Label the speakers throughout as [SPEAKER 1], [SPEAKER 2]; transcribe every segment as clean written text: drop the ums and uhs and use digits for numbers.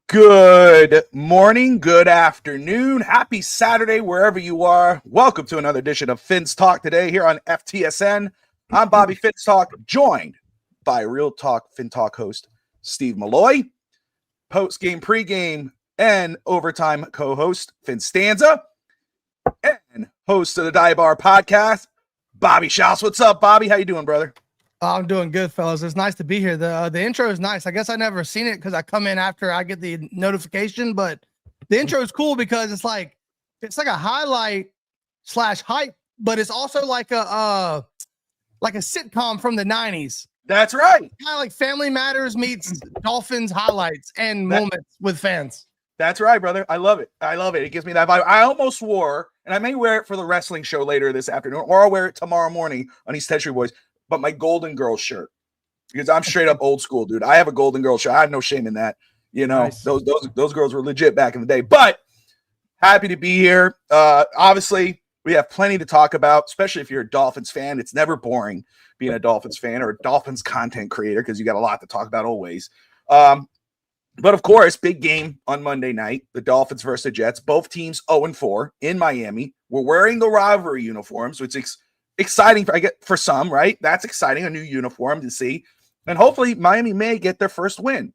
[SPEAKER 1] Good morning, good afternoon, happy Saturday, wherever you are. Welcome to another edition of Fins Talk today here on FTSN. I'm Bobby Fins Talk, joined by Real Talk Fin Talk host Steve Molloy, post-game, pre-game, and overtime co-host FinStanza, and host of the Dive Bar podcast, Bobby Schaus. What's up, Bobby? How you doing, brother?
[SPEAKER 2] I'm doing good, fellas. It's nice to be here. The intro is nice. I guess I never seen it because I come in after I get the notification, but the intro is cool because it's like a highlight / hype, but it's also like a sitcom from the 90s.
[SPEAKER 1] That's right.
[SPEAKER 2] Kind of like Family Matters meets Dolphins highlights and moments with fans.
[SPEAKER 1] That's right, brother. I love it. It gives me that vibe. I almost wore, and I may wear it for the wrestling show later this afternoon, or I'll wear it tomorrow morning on East Tetry Boys, but my Golden Girls shirt, because I'm straight up old school, dude. I have a Golden Girls shirt. I have no shame in that. You know, nice. Those girls were legit back in the day. But happy to be here. Obviously, we have plenty to talk about, especially if you're a Dolphins fan. It's never boring being a Dolphins fan or a Dolphins content creator because you got a lot to talk about always. But of course, big game on Monday night, the Dolphins versus the Jets. Both teams 0-4 in Miami. We're wearing the rivalry uniforms, which is exciting for some, right? That's exciting, a new uniform to see. And hopefully Miami may get their first win.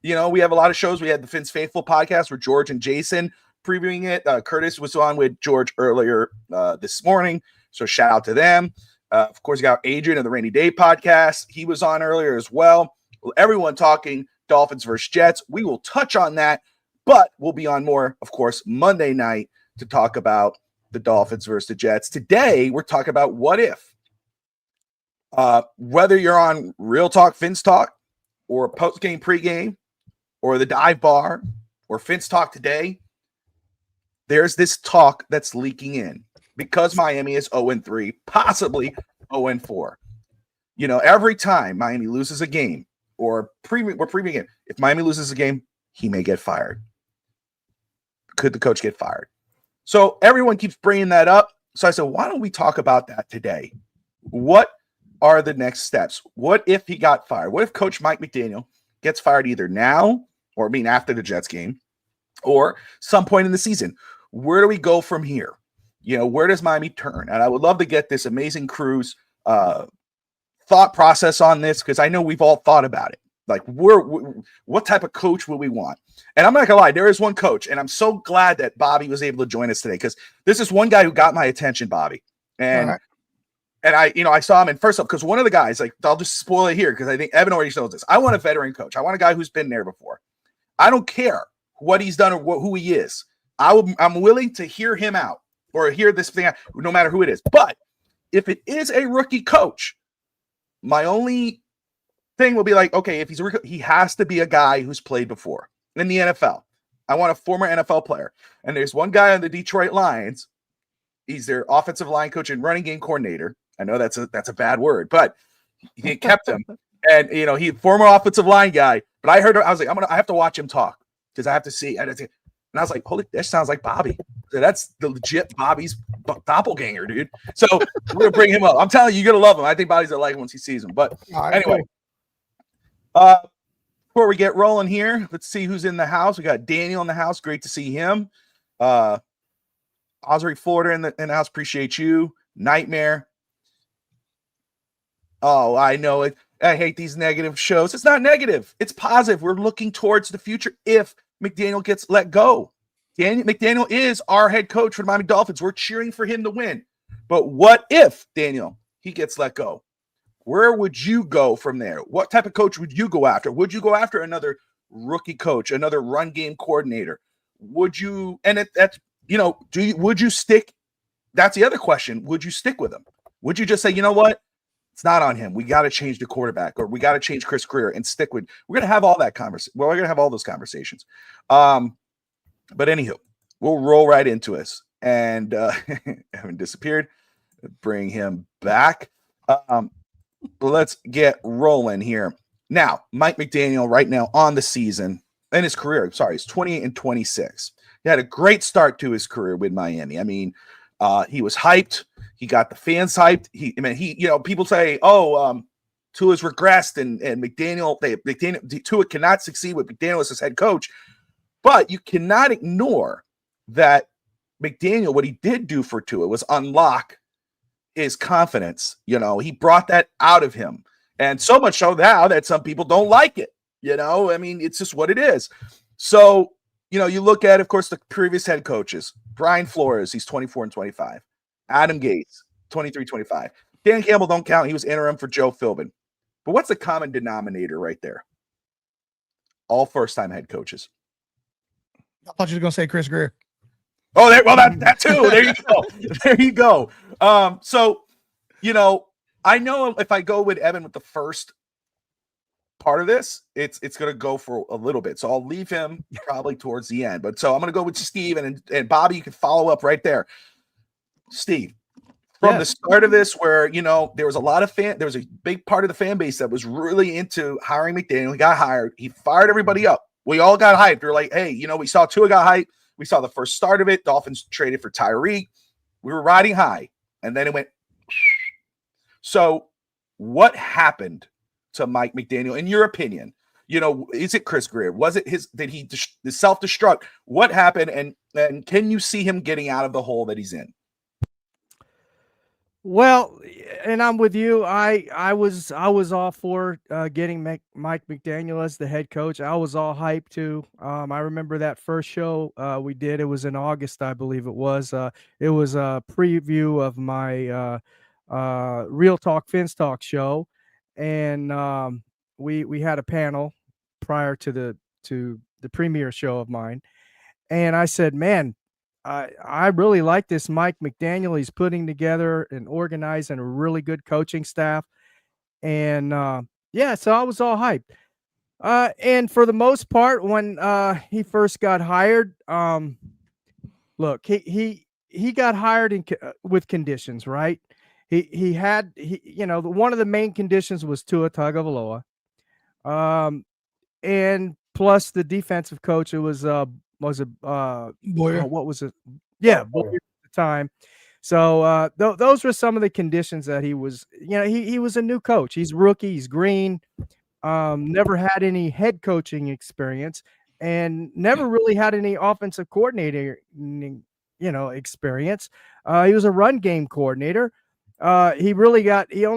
[SPEAKER 1] You know, we have a lot of shows. We had the Fins Faithful podcast with George and Jason previewing it. Curtis was on with George earlier this morning, so shout out to them. Of course, you got Adrian of the Rainy Day podcast. He was on earlier as well. Everyone talking Dolphins versus Jets. We will touch on that, but we'll be on more, of course, Monday night to talk about the Dolphins versus the Jets. Today, we're talking about what if. Whether you're on Real Talk, Fins Talk, or post-game, pre-game, or the Dive Bar, or Fins Talk today, there's this talk that's leaking in because Miami is 0-3, possibly 0-4. You know, every time Miami loses a game, or we're previewing it, if Miami loses a game, he may get fired. Could the coach get fired? So everyone keeps bringing that up. So I said, why don't we talk about that today? What are the next steps? What if he got fired? What if Coach Mike McDaniel gets fired either now, or after the Jets game, or some point in the season? Where do we go from here? You know, where does Miami turn? And I would love to get this amazing crew's thought process on this, because I know we've all thought about it. Like, what type of coach would we want? And I'm not gonna lie, there is one coach, and I'm so glad that Bobby was able to join us today, because this is one guy who got my attention, Bobby. And I saw him, and first up, because one of the guys, like, I'll just spoil it here because I think Evan already knows this. I want a veteran coach. I want a guy who's been there before. I don't care what he's done or who he is. I'm willing to hear him out or hear this thing out, no matter who it is. But if it is a rookie coach, my only thing will be like, okay, if he's a rookie, he has to be a guy who's played before in the NFL. I want a former NFL player. And there's one guy on the Detroit Lions. He's their offensive line coach and running game coordinator. I know that's a bad word, but he kept him. And, you know, he former offensive line guy. But I was like, I have to watch him talk because I have to see. And I was like, holy, that sounds like Bobby. So that's the legit Bobby's doppelganger, dude. So we're going to bring him up. I'm telling you, you're going to love him. I think Bobby's going to like him once he sees him. But anyway, before we get rolling here, let's see who's in the house. We got Daniel in the house. Great to see him. Osric Florida in the house. Appreciate you. Nightmare. Oh, I know it. I hate these negative shows. It's not negative. It's positive. We're looking towards the future if McDaniel gets let go. McDaniel is our head coach for the Miami Dolphins. We're cheering for him to win. But what if, Daniel, he gets let go? Where would you go from there? What type of coach would you go after? Would you go after another rookie coach, another run game coordinator? Would you, and would you stick? That's the other question. Would you stick with him? Would you just say, you know what? It's not on him. We got to change the quarterback, or we got to change Chris Greer and stick with. We're going to have all that conversation. Well, we're going to have all those conversations. But anywho, we'll roll right into us. And Evan disappeared. Bring him back. Let's get rolling here. Now, Mike McDaniel right now on the season in his career. He's 28-26. He had a great start to his career with Miami. I mean, he was hyped. He got the fans hyped. People say, Tua's regressed and McDaniel, Tua cannot succeed with McDaniel as his head coach. But you cannot ignore that McDaniel, what he did do for Tua was unlock his confidence. He brought that out of him. And so much so now that some people don't like it. I mean, it's just what it is. So, you look at, of course, the previous head coaches. Brian Flores, he's 24-25. Adam Gates, 23-25. Dan Campbell don't count. He was interim for Joe Philbin. But what's the common denominator right there? All first-time head coaches.
[SPEAKER 2] I thought you were going to say Chris Greer.
[SPEAKER 1] Oh, that too. There you go. There you go. So, I know if I go with Evan with the first part of this, it's going to go for a little bit. So I'll leave him probably towards the end. But so I'm going to go with Steve and Bobby. You can follow up right there. Steve, from the start of this, where there was a lot of there was a big part of the fan base that was really into hiring McDaniel. He got hired. He fired everybody up. We all got hyped. We were like, hey, we saw Tua got hyped. We saw the first start of it. Dolphins traded for Tyreek. We were riding high, and then it went. So, what happened to Mike McDaniel, in your opinion? Is it Chris Greer? Was it did he self-destruct? What happened? And can you see him getting out of the hole that he's in?
[SPEAKER 3] Well, and I'm with you. I was all for getting Mike McDaniel as the head coach. I was all hyped too. I remember that first show we did. It was in August, I believe it was. It was a preview of my Real Talk FinStalk show, and we had a panel prior to the premiere show of mine, and I said, man, I really like this Mike McDaniel. He's putting together and organizing a really good coaching staff. And so I was all hyped. And for the most part, when he first got hired, look, he got hired with conditions, right? He had one of the main conditions was Tua Tagovailoa. And plus the defensive coach, it was
[SPEAKER 2] Boyer.
[SPEAKER 3] what was it? Yeah, Boyer at the time. So those were some of the conditions that he was. He was a new coach. He's rookie. He's green. Never had any head coaching experience, and never really had any offensive coordinator, experience. He was a run game coordinator. He only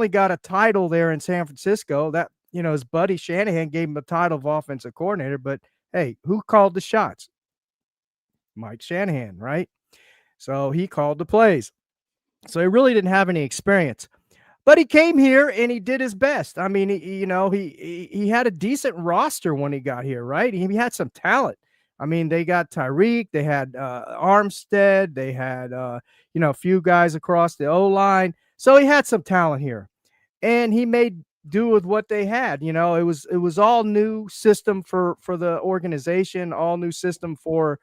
[SPEAKER 3] got a title there in San Francisco. That his buddy Shanahan gave him a title of offensive coordinator, but hey, who called the shots? Mike Shanahan, right? So he called the plays. So he really didn't have any experience, but he came here and he did his best. I mean, he had a decent roster when he got here, right? He had some talent. I mean, they got Tyreek, they had Armstead, they had a few guys across the O-line. So he had some talent here, and he made do with what they had. It was all new system for the organization, all new system for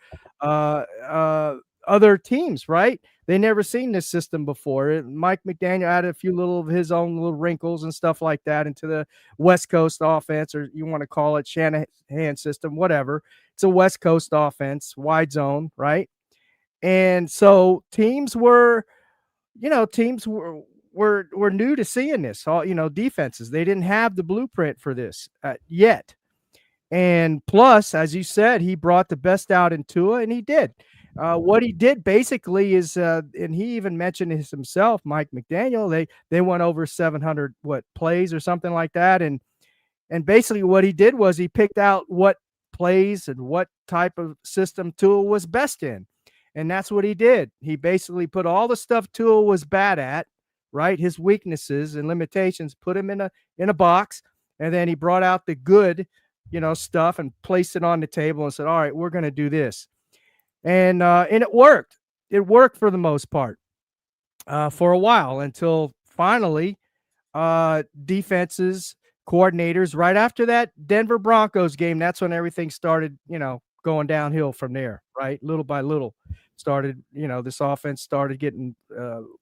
[SPEAKER 3] other teams, right? They never seen this system before. Mike McDaniel added a few little of his own little wrinkles and stuff like that into the West Coast offense, or you want to call it Shanahan system, whatever. It's a West Coast offense, wide zone, right? And so teams were new to seeing this. All defenses, they didn't have the blueprint for this yet. And plus, as you said, he brought the best out in Tua, and he did. What he did basically is, and he even mentioned it himself, Mike McDaniel. They went over 700 plays or something like that, and basically what he did was he picked out what plays and what type of system Tua was best in, and that's what he did. He basically put all the stuff Tua was bad at, right, his weaknesses and limitations, put him in a box, and then he brought out the good, stuff and placed it on the table and said, all right, we're going to do this. And it worked. It worked for the most part for a while, until finally defenses, coordinators, right after that Denver Broncos game, that's when everything started, going downhill from there, right? Little by little started, this offense started getting,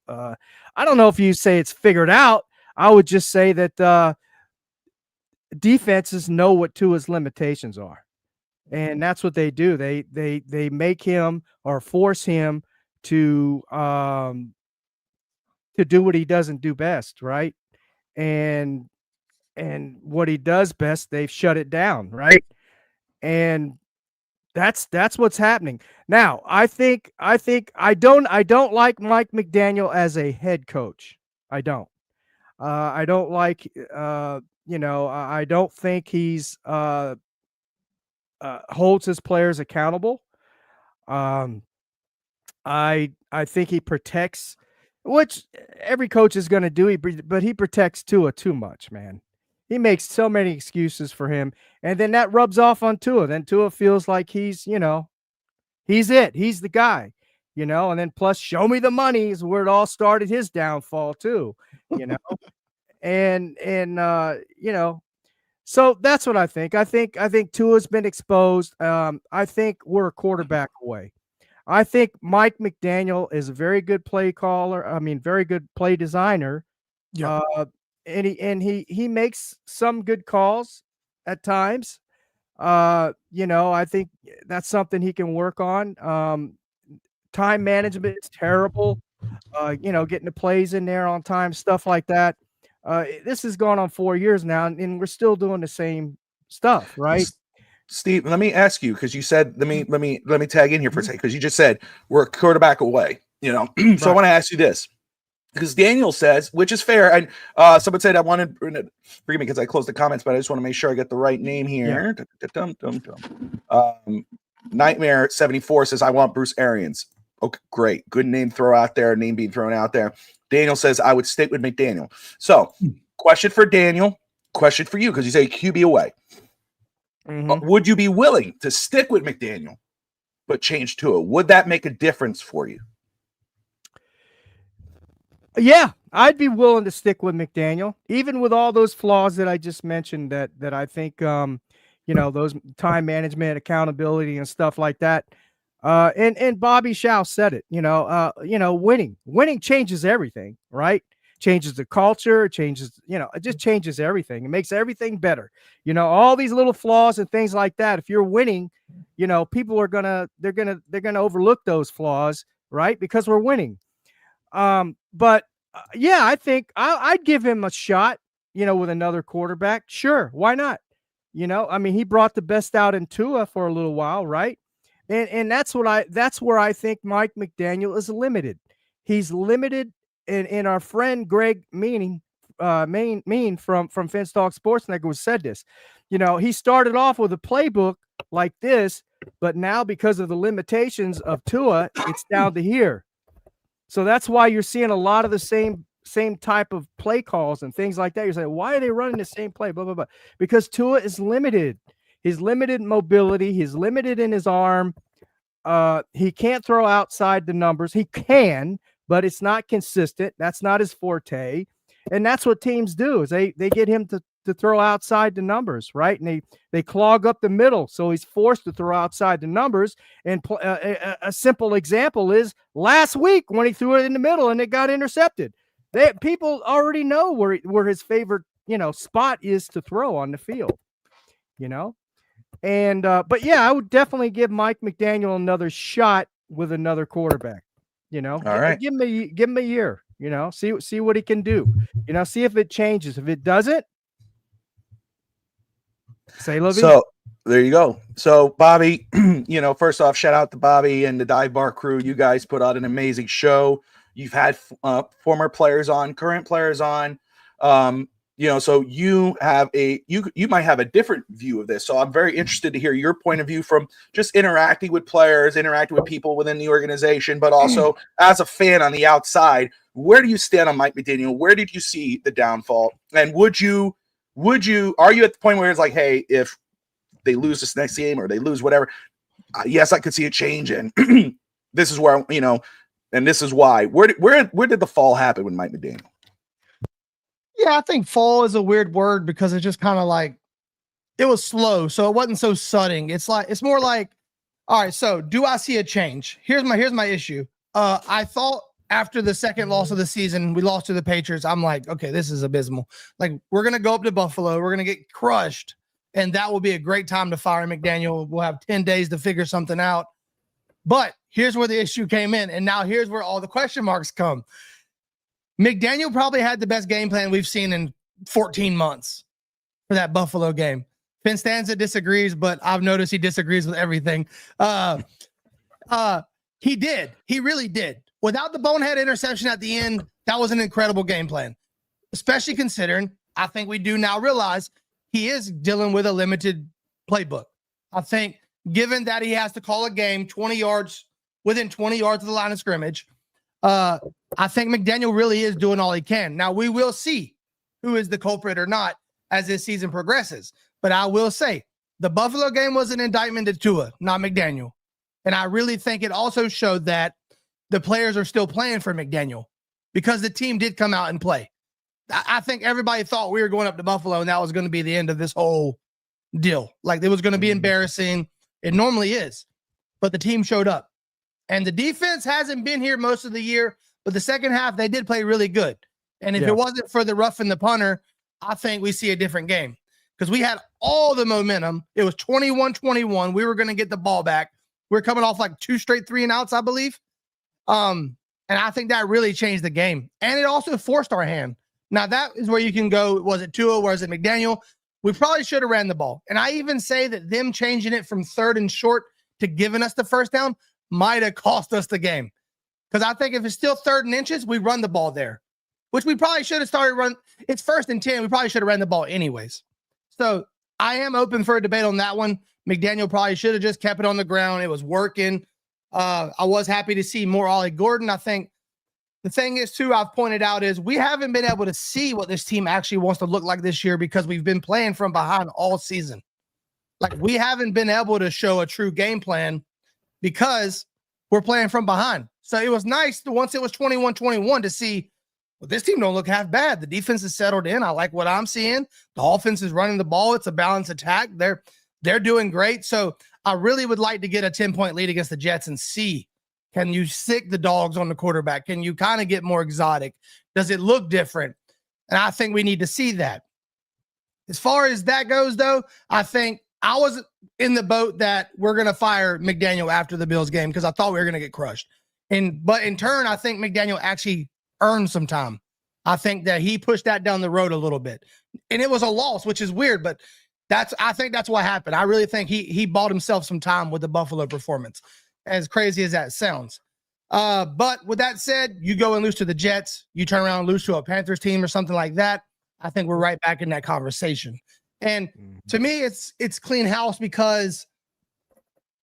[SPEAKER 3] I don't know if you say it's figured out. I would just say that defenses know what Tua's limitations are. And that's what they do. They make him or force him to do what he doesn't do best, right? And what he does best, they've shut it down, right? And That's what's happening now. I don't like Mike McDaniel as a head coach. I don't. I don't like. I don't think he's holds his players accountable. I think he protects, which every coach is going to do. But he protects Tua too much, man. He makes so many excuses for him, and then that rubs off on Tua. Then Tua feels like he's it. He's the guy, And then plus, show me the money is where it all started. His downfall too, and So that's what I think. I think Tua's been exposed. I think we're a quarterback away. I think Mike McDaniel is a very good play caller. I mean, very good play designer.
[SPEAKER 2] Yeah.
[SPEAKER 3] And he makes some good calls at times. I think that's something he can work on. Time management is terrible. Getting the plays in there on time, stuff like that. This has gone on 4 years now, and we're still doing the same stuff, right?
[SPEAKER 1] Steve, let me ask you, because you said, let me tag in here for a second, because you just said we're a quarterback away, So
[SPEAKER 3] Right.
[SPEAKER 1] I want to ask you this, because Daniel says, which is fair, and someone said, forgive me because I closed the comments, but I just want to make sure I get the right name here. Yeah. Nightmare 74 says, I want Bruce Arians. Okay, great. Good name throw out there, name being thrown out there. Daniel says, I would stick with McDaniel. So, question for Daniel, question for you, because you say QB away.
[SPEAKER 3] Mm-hmm.
[SPEAKER 1] Would you be willing to stick with McDaniel, but change Tua? Would that make a difference for you?
[SPEAKER 3] Yeah, I'd be willing to stick with McDaniel, even with all those flaws that I just mentioned. That I think, those time management, accountability, and stuff like that. And Bobby Shaw said it. Winning changes everything, right? Changes the culture, it changes, it just changes everything. It makes everything better. All these little flaws and things like that. If you're winning, people are they're gonna overlook those flaws, right? Because we're winning. But I think I'd give him a shot, with another quarterback. Sure, why not? He brought the best out in Tua for a little while, right? And that's where I think Mike McDaniel is limited. He's limited. And our friend Greg Mean from FinStanza Sports Network said this. He started off with a playbook like this, but now because of the limitations of Tua, it's down to here. So that's why you're seeing a lot of the same type of play calls and things like that. You're saying, why are they running the same play? Blah, blah, blah. Because Tua is limited. He's limited in mobility. He's limited in his arm. He can't throw outside the numbers. He can, but it's not consistent. That's not his forte. And that's what teams do is they get him to throw outside the numbers, right? And they clog up the middle. So he's forced to throw outside the numbers. And a simple example is last week when he threw it in the middle and it got intercepted. People already know where his favorite, spot is to throw on the field, And but yeah, I would definitely give Mike McDaniel another shot with another quarterback.
[SPEAKER 1] All right.
[SPEAKER 3] Give him a year. See what he can do. See if it changes. If it doesn't, say Levy.
[SPEAKER 1] So there you go. So Bobby, first off, shout out to Bobby and the Dive Bar crew. You guys put out an amazing show. You've had former players on, current players on. So you have you might have a different view of this. So I'm very interested to hear your point of view from just interacting with players, interacting with people within the organization, but also as a fan on the outside. Where do you stand on Mike McDaniel? Where did you see the downfall? And are you at the point where it's like, hey, if they lose this next game or they lose whatever, yes, I could see a change, and this is where and this is why. Where did the fall happen with Mike McDaniel?
[SPEAKER 2] Yeah, I think fall is a weird word because it's just kind of like it was slow, so it wasn't so sudden. It's more like, all right, so do I see a change? Here's my issue. I thought after the second loss of the season, we lost to the Patriots. I'm like, okay, this is abysmal. Like, we're gonna go up to Buffalo, we're gonna get crushed, and that will be a great time to fire McDaniel. We'll have 10 days to figure something out. But here's where the issue came in, and now here's where all the question marks come. McDaniel probably had the best game plan we've seen in 14 months for that Buffalo game. FinStanza disagrees, but I've noticed he disagrees with everything. He did. He really did. Without the bonehead interception at the end, that was an incredible game plan, especially considering I think we do now realize he is dealing with a limited playbook. I think given that he has to call a game 20 yards, within 20 yards of the line of scrimmage, I think McDaniel really is doing all he can. Now, we will see who is the culprit or not as this season progresses. But I will say the Buffalo game was an indictment to Tua, not McDaniel. And I really think it also showed that the players are still playing for McDaniel because the team did come out and play. I think everybody thought we were going up to Buffalo and that was going to be the end of this whole deal. Like it was going to be embarrassing. It normally is, but the team showed up. And the defense hasn't been here most of the year, but the second half, they did play really good. And if it wasn't for the roughing the punter, I think we see a different game because we had all the momentum. It was 21-21. We were going to get the ball back. We're coming off like 2 straight 3-and-outs, I believe. And I think that really changed the game. And it also forced our hand. Now, that is where you can go. Was it Tua? Was it McDaniel? We probably should have ran the ball. And I even say that them changing it from 3rd and short to giving us the first down might have cost us the game. Because I think if it's still 3rd and inches, we run the ball there, which we probably should have started run. It's 1st and 10. We probably should have ran the ball anyways. So I am open for a debate on that one. McDaniel probably should have just kept it on the ground. It was working. I was happy to see more Ollie Gordon. I think the thing is, too, I've pointed out is we haven't been able to see what this team actually wants to look like this year because we've been playing from behind all season. Like we haven't been able to show a true game plan because we're playing from behind. So it was nice once it was 21-21 to see, well, this team don't look half bad. The defense is settled in. I like what I'm seeing. The offense is running the ball. It's a balanced attack. They're doing great. So I really would like to get a 10-point lead against the Jets and see, can you sick the dogs on the quarterback? Can you kind of get more exotic? Does it look different? And I think we need to see that. As far as that goes, though, I think I was in the boat that we're going to fire McDaniel after the Bills game because I thought we were going to get crushed. But in turn, I think McDaniel actually earned some time. I think that he pushed that down the road a little bit. And it was a loss, which is weird, but I think that's what happened. I really think he bought himself some time with the Buffalo performance, as crazy as that sounds. But with that said, you go and lose to the Jets, you turn around and lose to a Panthers team or something like that. I think we're right back in that conversation. And to me, it's clean house because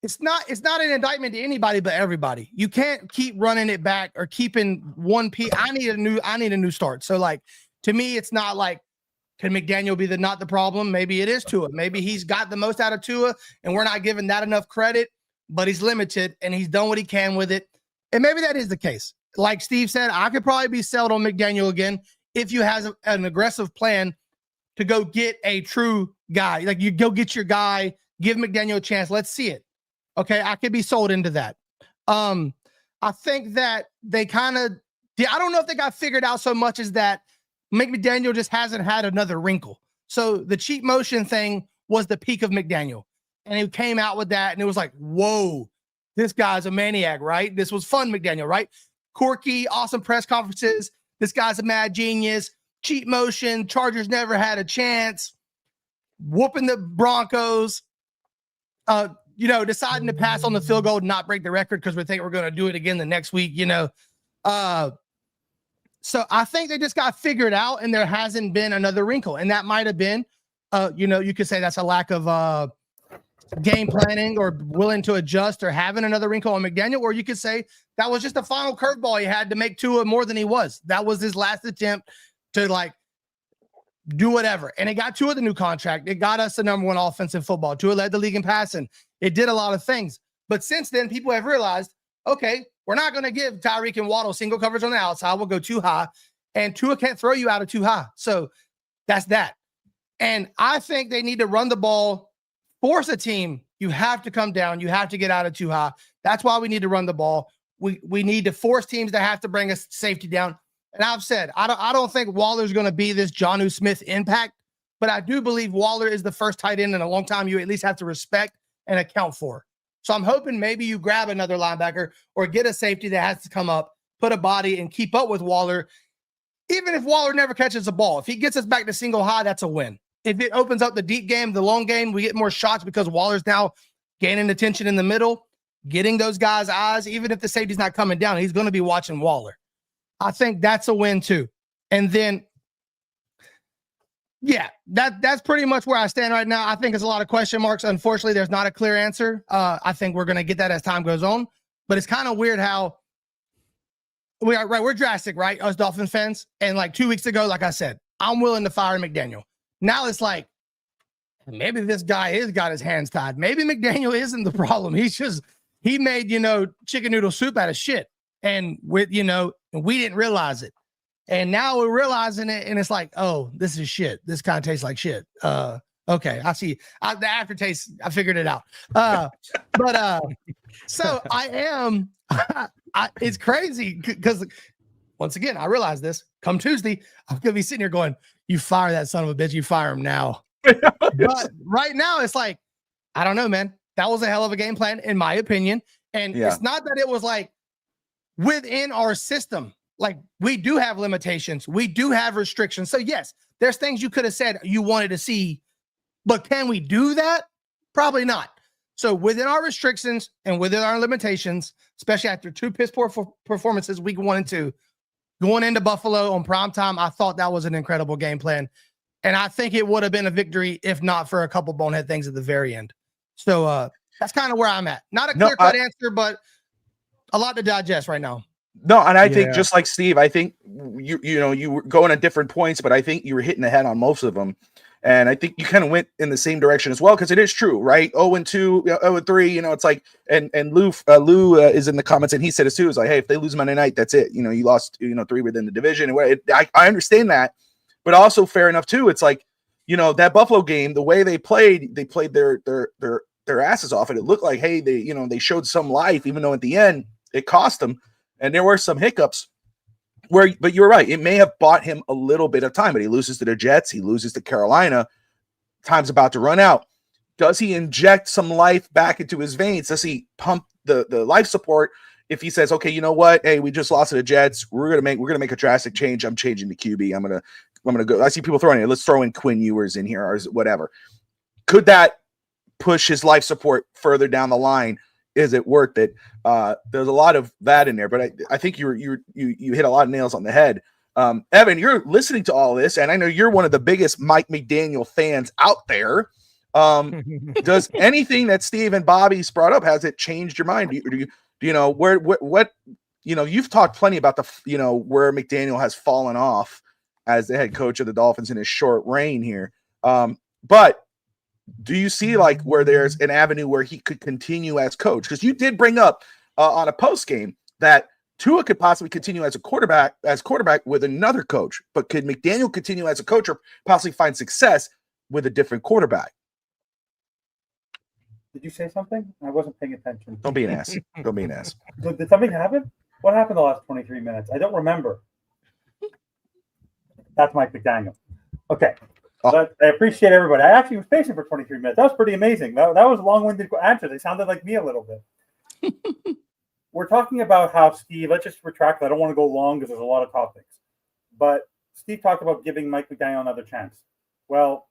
[SPEAKER 2] it's not an indictment to anybody but everybody. You can't keep running it back or keeping one piece. I need a new start. So like to me, it's not like, can McDaniel be not the problem? Maybe it is Tua. Maybe he's got the most out of Tua and we're not giving that enough credit, but he's limited and he's done what he can with it. And maybe that is the case. Like Steve said, I could probably be sold on McDaniel again if you have an aggressive plan to go get a true guy. Like you go get your guy, give McDaniel a chance. Let's see it. Okay, I could be sold into that. I think that they kind of, I don't know if they got figured out so much as that Mike McDaniel just hasn't had another wrinkle. So the cheat motion thing was the peak of McDaniel. And he came out with that and it was like, whoa, this guy's a maniac, right? This was fun, McDaniel, right? Quirky, awesome press conferences. This guy's a mad genius. Cheat motion. Chargers never had a chance. Whooping the Broncos. Deciding to pass on the field goal and not break the record because we think we're going to do it again the next week, So I think they just got figured out and there hasn't been another wrinkle. And that might have been, you could say that's a lack of game planning or willing to adjust or having another wrinkle on McDaniel. Or you could say that was just a final curveball he had to make Tua more than he was. That was his last attempt to do whatever. And it got Tua the new contract. It got us the number 1 offense in football. Tua led the league in passing. It did a lot of things. But since then, people have realized, okay, we're not going to give Tyreek and Waddle single coverage on the outside. We'll go too high. And Tua can't throw you out of too high. So that's that. And I think they need to run the ball, force a team. You have to come down. You have to get out of too high. That's why we need to run the ball. We need to force teams to have to bring us safety down. And I've said, I don't think Waller's going to be this Jonnu Smith impact, but I do believe Waller is the first tight end in a long time you at least have to respect and account for. So I'm hoping maybe you grab another linebacker or get a safety that has to come up, put a body and keep up with Waller. Even if Waller never catches the ball, if he gets us back to single high, that's a win. if it opens up the deep game, the long game, we get more shots because Waller's now gaining attention in the middle, getting those guys' eyes. Even if the safety's not coming down, he's going to be watching Waller. I think that's a win too. And then, yeah, that's pretty much where I stand right now. I think there's a lot of question marks. Unfortunately, there's not a clear answer. I think we're going to get that as time goes on. But it's kind of weird how we're drastic, right? Us Dolphins fans. And like 2 weeks ago, like I said, I'm willing to fire McDaniel. Now it's like, maybe this guy has got his hands tied. Maybe McDaniel isn't the problem. He made, chicken noodle soup out of shit. And we didn't realize it. And now we're realizing it. And it's like, oh, this is shit. This kind of tastes like shit. Okay. I see. The aftertaste, I figured it out. So I am, it's crazy because once again, I realize this come Tuesday, I'm going to be sitting here going, you fire that son of a bitch. You fire him now. But right now it's like, I don't know, man. That was a hell of a game plan, in my opinion. And it's not that it was like within our system. Like, we do have limitations. We do have restrictions. So yes, there's things you could have said you wanted to see, but can we do that? Probably not. So within our restrictions and within our limitations, especially after two piss poor performances week 1 and 2, going into Buffalo on primetime, I thought that was an incredible game plan. And I think it would have been a victory if not for a couple bonehead things at the very end. So that's kind of where I'm at. Not a clear-cut answer, but a lot to digest right now.
[SPEAKER 1] No, and I think just like Steve, I think you were going at different points, but I think you were hitting the head on most of them. And I think you kind of went in the same direction as well, because it is true, right? 0-2, 0-3, it's like, and Lou is in the comments, and he said it too. It's like, hey, if they lose Monday night, that's it. You lost, 3 within the division. I understand that, but also fair enough too. It's like, that Buffalo game, the way they played their asses off, and it looked like, hey, they showed some life, even though at the end it cost them, and there were some hiccups. But you're right. It may have bought him a little bit of time, but he loses to the Jets. He loses to Carolina. Time's about to run out. Does he inject some life back into his veins? Does he pump the life support if he says, okay, you know what? Hey, we just lost to the Jets. We're gonna make a drastic change. I'm changing the QB. I'm gonna go. I see people throwing it. Let's throw in Quinn Ewers in here or whatever. Could that push his life support further down the line? Is it worth it? There's a lot of that in there, but I think you hit a lot of nails on the head. Evan, you're listening to all this, and I know you're one of the biggest Mike McDaniel fans out there. Does anything that Steve and Bobby's brought up, has it changed your mind? Do you know what you've talked plenty about where McDaniel has fallen off as the head coach of the Dolphins in his short reign here. But do you see like where there's an avenue where he could continue as coach? Because you did bring up on a post game that Tua could possibly continue as quarterback with another coach, but could McDaniel continue as a coach or possibly find success with a different quarterback?
[SPEAKER 4] Did you say something? I wasn't paying attention.
[SPEAKER 1] Don't be an ass. Don't be an ass.
[SPEAKER 4] Did something happen? What happened the last 23 minutes? I don't remember. That's Mike McDaniel. Okay. But I appreciate everybody. I actually was patient for 23 minutes. That was pretty amazing. That was long-winded answers. They sounded like me a little bit. We're talking about how Steve, let's just retract. I don't want to go long because there's a lot of topics. But Steve talked about giving Mike McDaniel another chance. Well,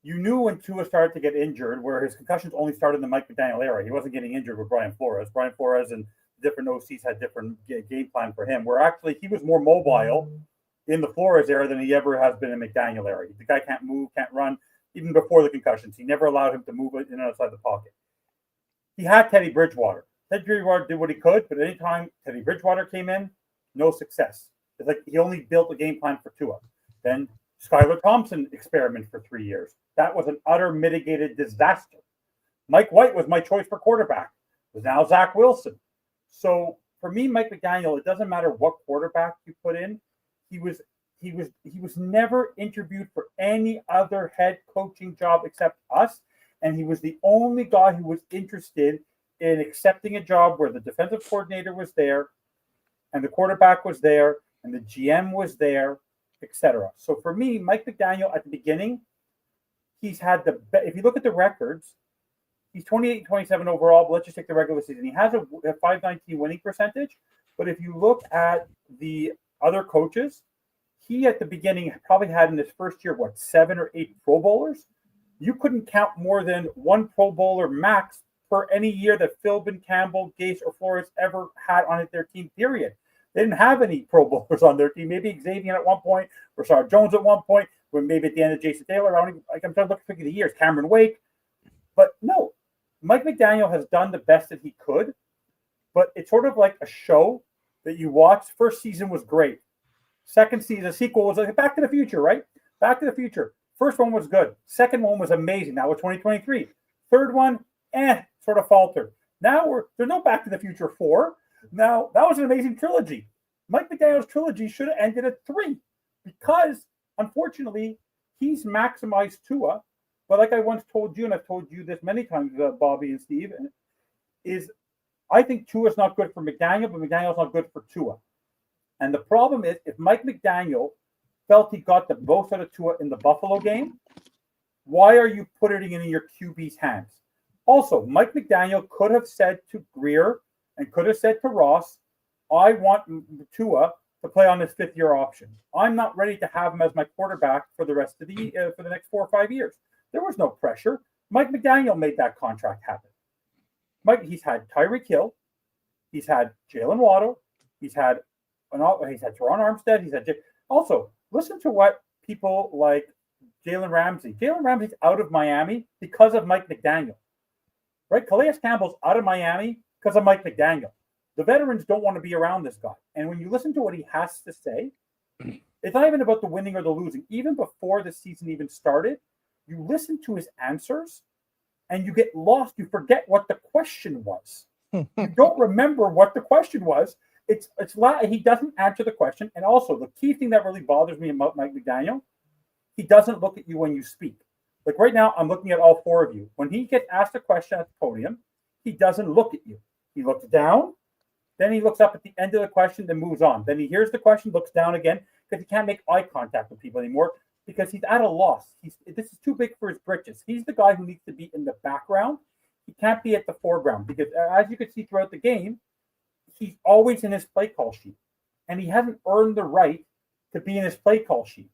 [SPEAKER 4] you knew when Tua started to get injured, where his concussions only started in the Mike McDaniel era. He wasn't getting injured with Brian Flores. Brian Flores and different OCs had different game plan for him, where actually he was more mobile in the Flores era than he ever has been in McDaniel era. The guy can't move, can't run, even before the concussions. He never allowed him to move in and outside the pocket. He had Teddy Bridgewater. Teddy Bridgewater did what he could, but anytime Teddy Bridgewater came in, no success. It's like he only built a game plan for Tua. Then Skylar Thompson experiment for 3 years. That was an utter mitigated disaster. Mike White was my choice for quarterback. It was now Zach Wilson. So for me, Mike McDaniel, it doesn't matter what quarterback you put in. He was never interviewed for any other head coaching job except us, and he was the only guy who was interested in accepting a job where the defensive coordinator was there, and the quarterback was there, and the GM was there, etc. So for me, Mike McDaniel at the beginning, he's had if you look at the records, he's 28-27 overall, but let's just take the regular season. He has a .519 winning percentage, but if you look at the other coaches, he at the beginning probably had in his first year, 7 or 8 Pro Bowlers? You couldn't count more than 1 Pro Bowler max for any year that Philbin, Campbell, Gase, or Flores ever had on their team, period. They didn't have any Pro Bowlers on their team. Maybe Xavier at one point, Rashard Jones at one point, or maybe at the end of Jason Taylor. I'm trying to look through the years. Cameron Wake. But no, Mike McDaniel has done the best that he could. But it's sort of like a show that you watch. First season was great. Second season, the sequel was like Back to the Future, right? Back to the Future. First one was good. Second one was amazing. Now it's 2023. Third one, sort of faltered. Now there's no Back to the Future 4. Now, that was an amazing trilogy. Mike McDaniel's trilogy should have ended at 3 because, unfortunately, he's maximized Tua. But like I once told you, and I've told you this many times, Bobby and Steve, is I think Tua's not good for McDaniel, but McDaniel's not good for Tua. And the problem is, if Mike McDaniel felt he got the most out of Tua in the Buffalo game, why are you putting it in your QB's hands? Also, Mike McDaniel could have said to Greer and could have said to Ross, I want Tua to play on his 5th-year option. I'm not ready to have him as my quarterback for the rest of the for the next 4 or 5 years. There was no pressure. Mike McDaniel made that contract happen. He's had Tyreek Hill, he's had Jalen Waddle, he's had Teron Armstead, he's had also listen to what people like Jalen Ramsey. Jalen Ramsey's out of Miami because of Mike McDaniel. Right? Calais Campbell's out of Miami because of Mike McDaniel. The veterans don't want to be around this guy. And when you listen to what he has to say, it's not even about the winning or the losing. Even before the season even started, you listen to his answers and you get lost. You forget what the question was. You don't remember what the question was. He doesn't answer the question. And also, the key thing that really bothers me about Mike McDaniel, he doesn't look at you when you speak. Like right now, I'm looking at all 4 of you. When he gets asked a question at the podium, he doesn't look at you. He looks down, then he looks up at the end of the question, then moves on. Then he hears the question, looks down again, because he can't make eye contact with people anymore because he's at a loss. This is too big for his britches. He's the guy who needs to be in the background. He can't be at the foreground because, as you can see throughout the game, he's always in his play call sheet. And he hasn't earned the right to be in his play call sheet.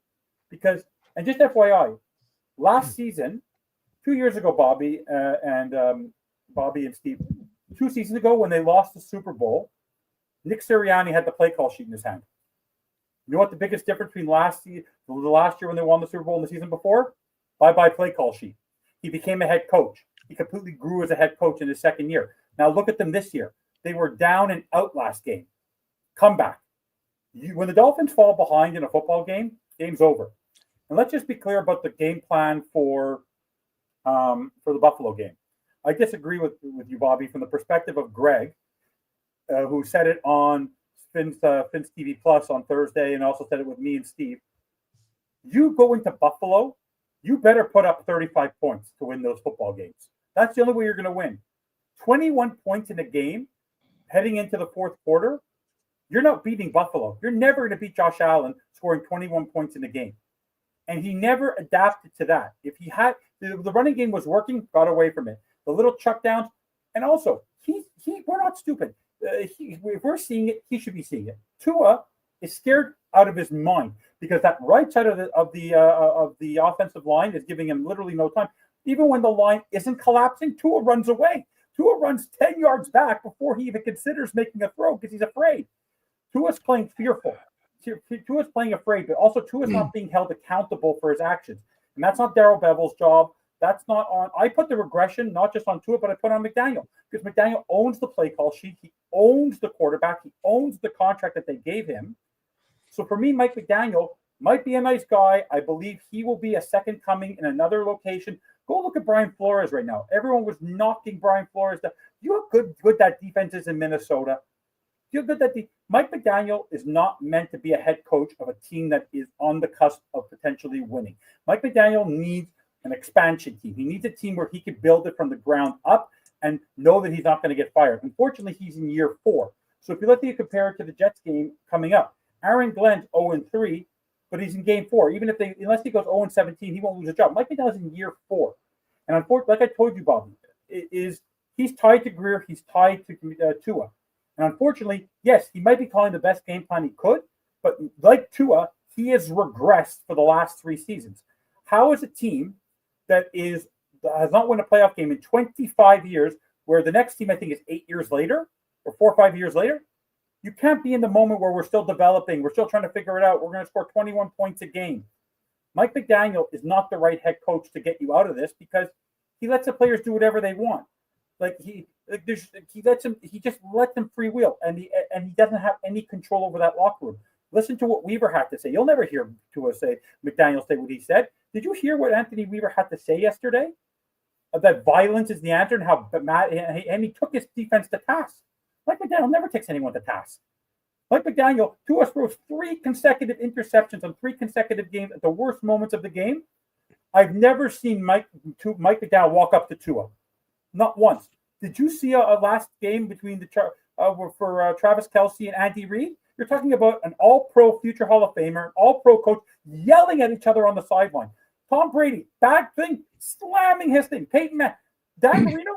[SPEAKER 4] Because, and just FYI, last season, 2 years ago, Bobby and Steve, 2 seasons ago when they lost the Super Bowl, Nick Sirianni had the play call sheet in his hand. You know what the biggest difference between the last year when they won the Super Bowl and the season before? Bye-bye play call sheet. He became a head coach. He completely grew as a head coach in his second year. Now look at them this year. They were down and out last game. Comeback. When the Dolphins fall behind in a football game, game's over. And let's just be clear about the game plan for the Buffalo game. I disagree with you, Bobby, from the perspective of Greg, who said it on Fin's TV Plus on Thursday and also said it with me and Steve. You go into Buffalo, you better put up 35 points to win those football games. That's the only way you're going to win. 21 points in a game heading into the 4th quarter, you're not beating Buffalo. You're never going to beat Josh Allen scoring 21 points in a game. And he never adapted to that. If he had the running game was working, got away from it. The little chuck downs, and also we're not stupid. If we're seeing it, he should be seeing it. Tua is scared out of his mind because that right side of the offensive line is giving him literally no time. Even when the line isn't collapsing, Tua runs away. Tua runs 10 yards back before he even considers making a throw because he's afraid. Tua's playing fearful. Tua's playing afraid, but also Tua's not being held accountable for his actions. And that's not Darrell Bevel's job. That's not on. I put the regression not just on Tua, but I put on McDaniel because McDaniel owns the play call sheet. He owns the quarterback. He owns the contract that they gave him. So for me, Mike McDaniel might be a nice guy. I believe he will be a second coming in another location. Go look at Brian Flores right now. Everyone was knocking Brian Flores down. You know how good that defense is in Minnesota. You know good that Mike McDaniel is not meant to be a head coach of a team that is on the cusp of potentially winning. Mike McDaniel needs an expansion team. He needs a team where he can build it from the ground up and know that he's not going to get fired. Unfortunately, he's in year 4. So if you let me compare it to the Jets game coming up, Aaron Glenn's 0-3, but he's in game 4. Unless he goes 0-17, he won't lose a job. Mike McDaniel's in year 4. And unfortunately, like I told you, Bobby, he's tied to Greer, he's tied to Tua. And unfortunately, yes, he might be calling the best game plan he could, but like Tua, He has regressed for the last 3 seasons. How is a team that has not won a playoff game in 25 years, where the next team I think is 8 years later or 4 or 5 years later? You can't be in the moment where we're still developing. We're still trying to figure it out. We're going to score 21 points a game. Mike McDaniel is not the right head coach to get you out of this, because he lets the players do whatever they want. He just lets them free wheel, and he doesn't have any control over that locker room. Listen to what Weaver had to say. You'll never hear McDaniel say what he said. Did you hear what Anthony Weaver had to say yesterday? That violence is the answer, and how mad, and he took his defense to task. Mike McDaniel never takes anyone to task. Mike McDaniel, Tua throws 3 consecutive interceptions on 3 consecutive games at the worst moments of the game. I've never seen Mike McDaniel walk up to Tua. Not once. Did you see a last game between for Travis Kelce and Andy Reid? You're talking about an all-pro future Hall of Famer, an all-pro coach yelling at each other on the sideline. Tom Brady, bad thing, slamming his thing. Peyton Manning, Dan Marino,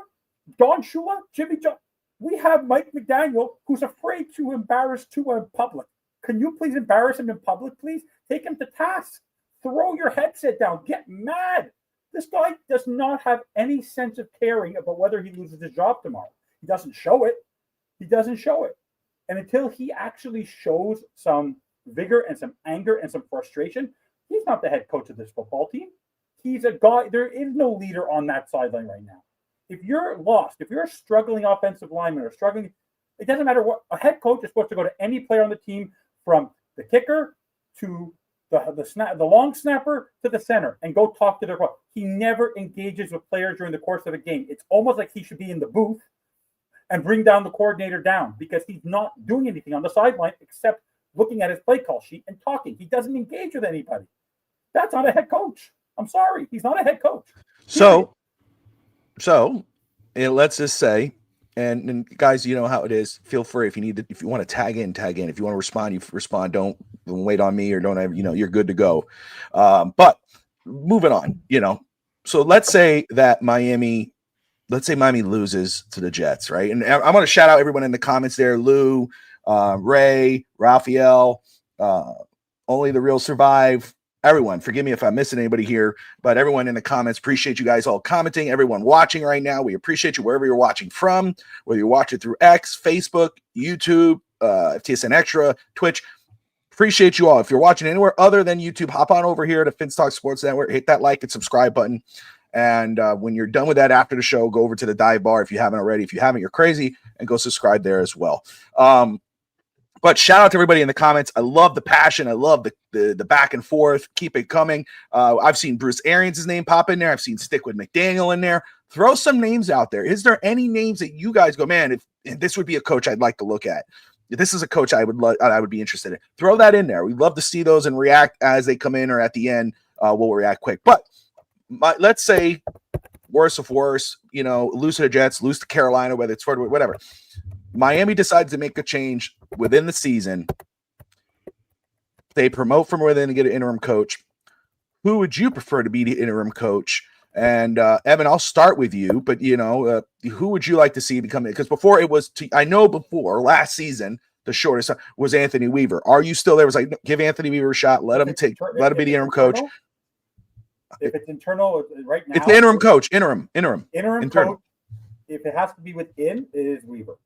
[SPEAKER 4] Don Shula, Jimmy John. We have Mike McDaniel, who's afraid to embarrass Tua in public. Can you please embarrass him in public, please? Take him to task. Throw your headset down. Get mad. This guy does not have any sense of caring about whether he loses his job tomorrow. He doesn't show it. He doesn't show it. And until he actually shows some vigor and some anger and some frustration, he's not the head coach of this football team. He's a guy. There is no leader on that sideline right now. If you're lost, if you're a struggling offensive lineman or struggling, it doesn't matter what. A head coach is supposed to go to any player on the team, from the kicker to the long snapper to the center, and go talk to their coach. He never engages with players during the course of a game. It's almost like he should be in the booth and bring down the coordinator down, because he's not doing anything on the sideline except looking at his play call sheet and talking. He doesn't engage with anybody. That's not a head coach. I'm sorry. He's not a head coach.
[SPEAKER 1] So let's just say, and guys, you know how it is. Feel free if you want to tag in. If you want to respond, you respond. Don't wait on me, or don't have, you're good to go. But moving on, so let's say Miami loses to the Jets, right? And I'm going to shout out everyone in the comments there: Lou, Ray, Raphael, Only the Real Survive. Everyone, forgive me if I'm missing anybody here, but everyone in the comments, appreciate you guys all commenting. Everyone watching right now, we appreciate you wherever you're watching from, whether you're watching through X, Facebook, YouTube, FTSN Extra, Twitch. Appreciate you all. If you're watching anywhere other than YouTube, hop on over here to FinStalk Sports Network, hit that like and subscribe button. And when you're done with that after the show, go over to the dive bar if you haven't already. If you haven't, you're crazy, and go subscribe there as well. But shout out to everybody in the comments. I love the passion. I love the back and forth. Keep it coming. I've seen Bruce Arians' name pop in there. I've seen Stick with McDaniel in there. Throw some names out there. Is there any names that you guys go, man, if this would be a coach I'd like to look at? If this is a coach I would be interested in. Throw that in there. We'd love to see those and react as they come in, or at the end, we'll react quick. But let's say, worst of worst, lose to the Jets, lose to Carolina, whether it's for whatever. Miami decides to make a change within the season. They promote from within to get an interim coach. Who would you prefer to be the interim coach? And Evan, I'll start with you, but who would you like to see become? Because before it was, before last season, the shortest was Anthony Weaver. Are you still there? It was like, give Anthony Weaver a shot. Let him be the interim coach.
[SPEAKER 4] If it's internal right now,
[SPEAKER 1] it's the interim coach. Interim
[SPEAKER 4] coach. If it has to be within, it is Weaver.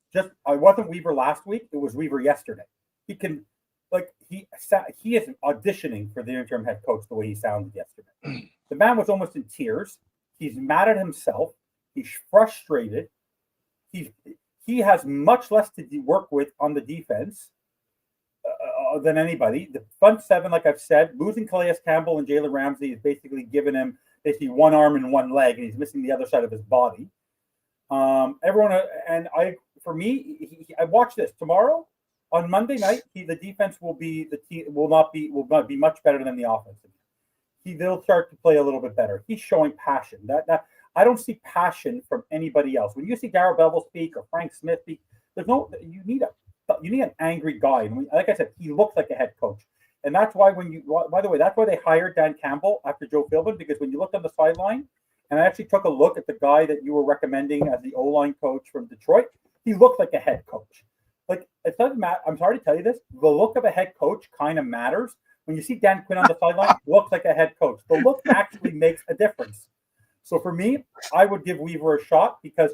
[SPEAKER 4] I wasn't Weaver last week. It was Weaver yesterday. He is auditioning for the interim head coach the way he sounded yesterday. The man was almost in tears. He's mad at himself. He's frustrated. He has much less to work with on the defense than anybody. The front seven, like I've said, losing Calais Campbell and Jalen Ramsey is basically giving him one arm and one leg, and he's missing the other side of his body. I watch this tomorrow on Monday night. The defense will not be much better than the offense. They'll start to play a little bit better. He's showing passion. That I don't see passion from anybody else. When you see Darrell Bevel speak or Frank Smith speak, you need an angry guy. And like I said, he looks like a head coach, and that's why that's why they hired Dan Campbell after Joe Philbin, because when you looked on the sideline. And I actually took a look at the guy that you were recommending as the O-line coach from Detroit. He looked like a head coach. Like, it doesn't matter. I'm sorry to tell you this. The look of a head coach kind of matters when you see Dan Quinn on the sideline, looks like a head coach. The look actually makes a difference. So for me, I would give Weaver a shot because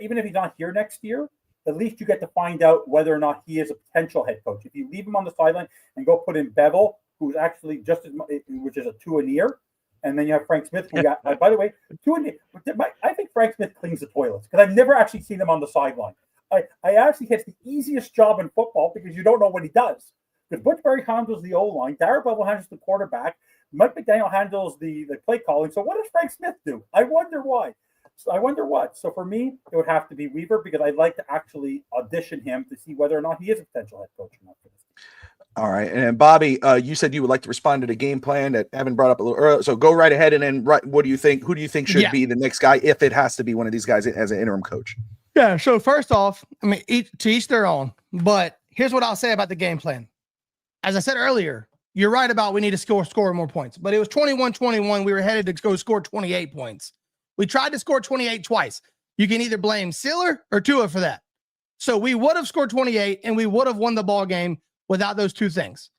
[SPEAKER 4] even if he's not here next year, at least you get to find out whether or not he is a potential head coach. If you leave him on the sideline and go put in Bevel, who's actually just as much, which is a two-a-near, and then you have Frank Smith, who got, by the way, two-a-near. I think Frank Smith cleans the toilets because I've never actually seen him on the sideline. I actually it's the easiest job in football because you don't know what he does. Because Butchberry handles the O-line, Darrell Bevel handles the quarterback, Mike McDaniel handles the play calling. So what does Frank Smith do? I wonder why. So I wonder what. So for me, it would have to be Weaver because I'd like to actually audition him to see whether or not he is a potential head coach or not.
[SPEAKER 1] All right. And Bobby, you said you would like to respond to the game plan that Evan brought up a little earlier. So go right ahead. And then what do you think? Who do you think should be the next guy if it has to be one of these guys as an interim coach?
[SPEAKER 2] Yeah. So first off, I mean, to each their own. But here's what I'll say about the game plan. As I said earlier, you're right about we need to score more points. But it was 21-21. We were headed to go score 28 points. We tried to score 28 twice. You can either blame Sealer or Tua for that. So we would have scored 28 and we would have won the ball game without those two things.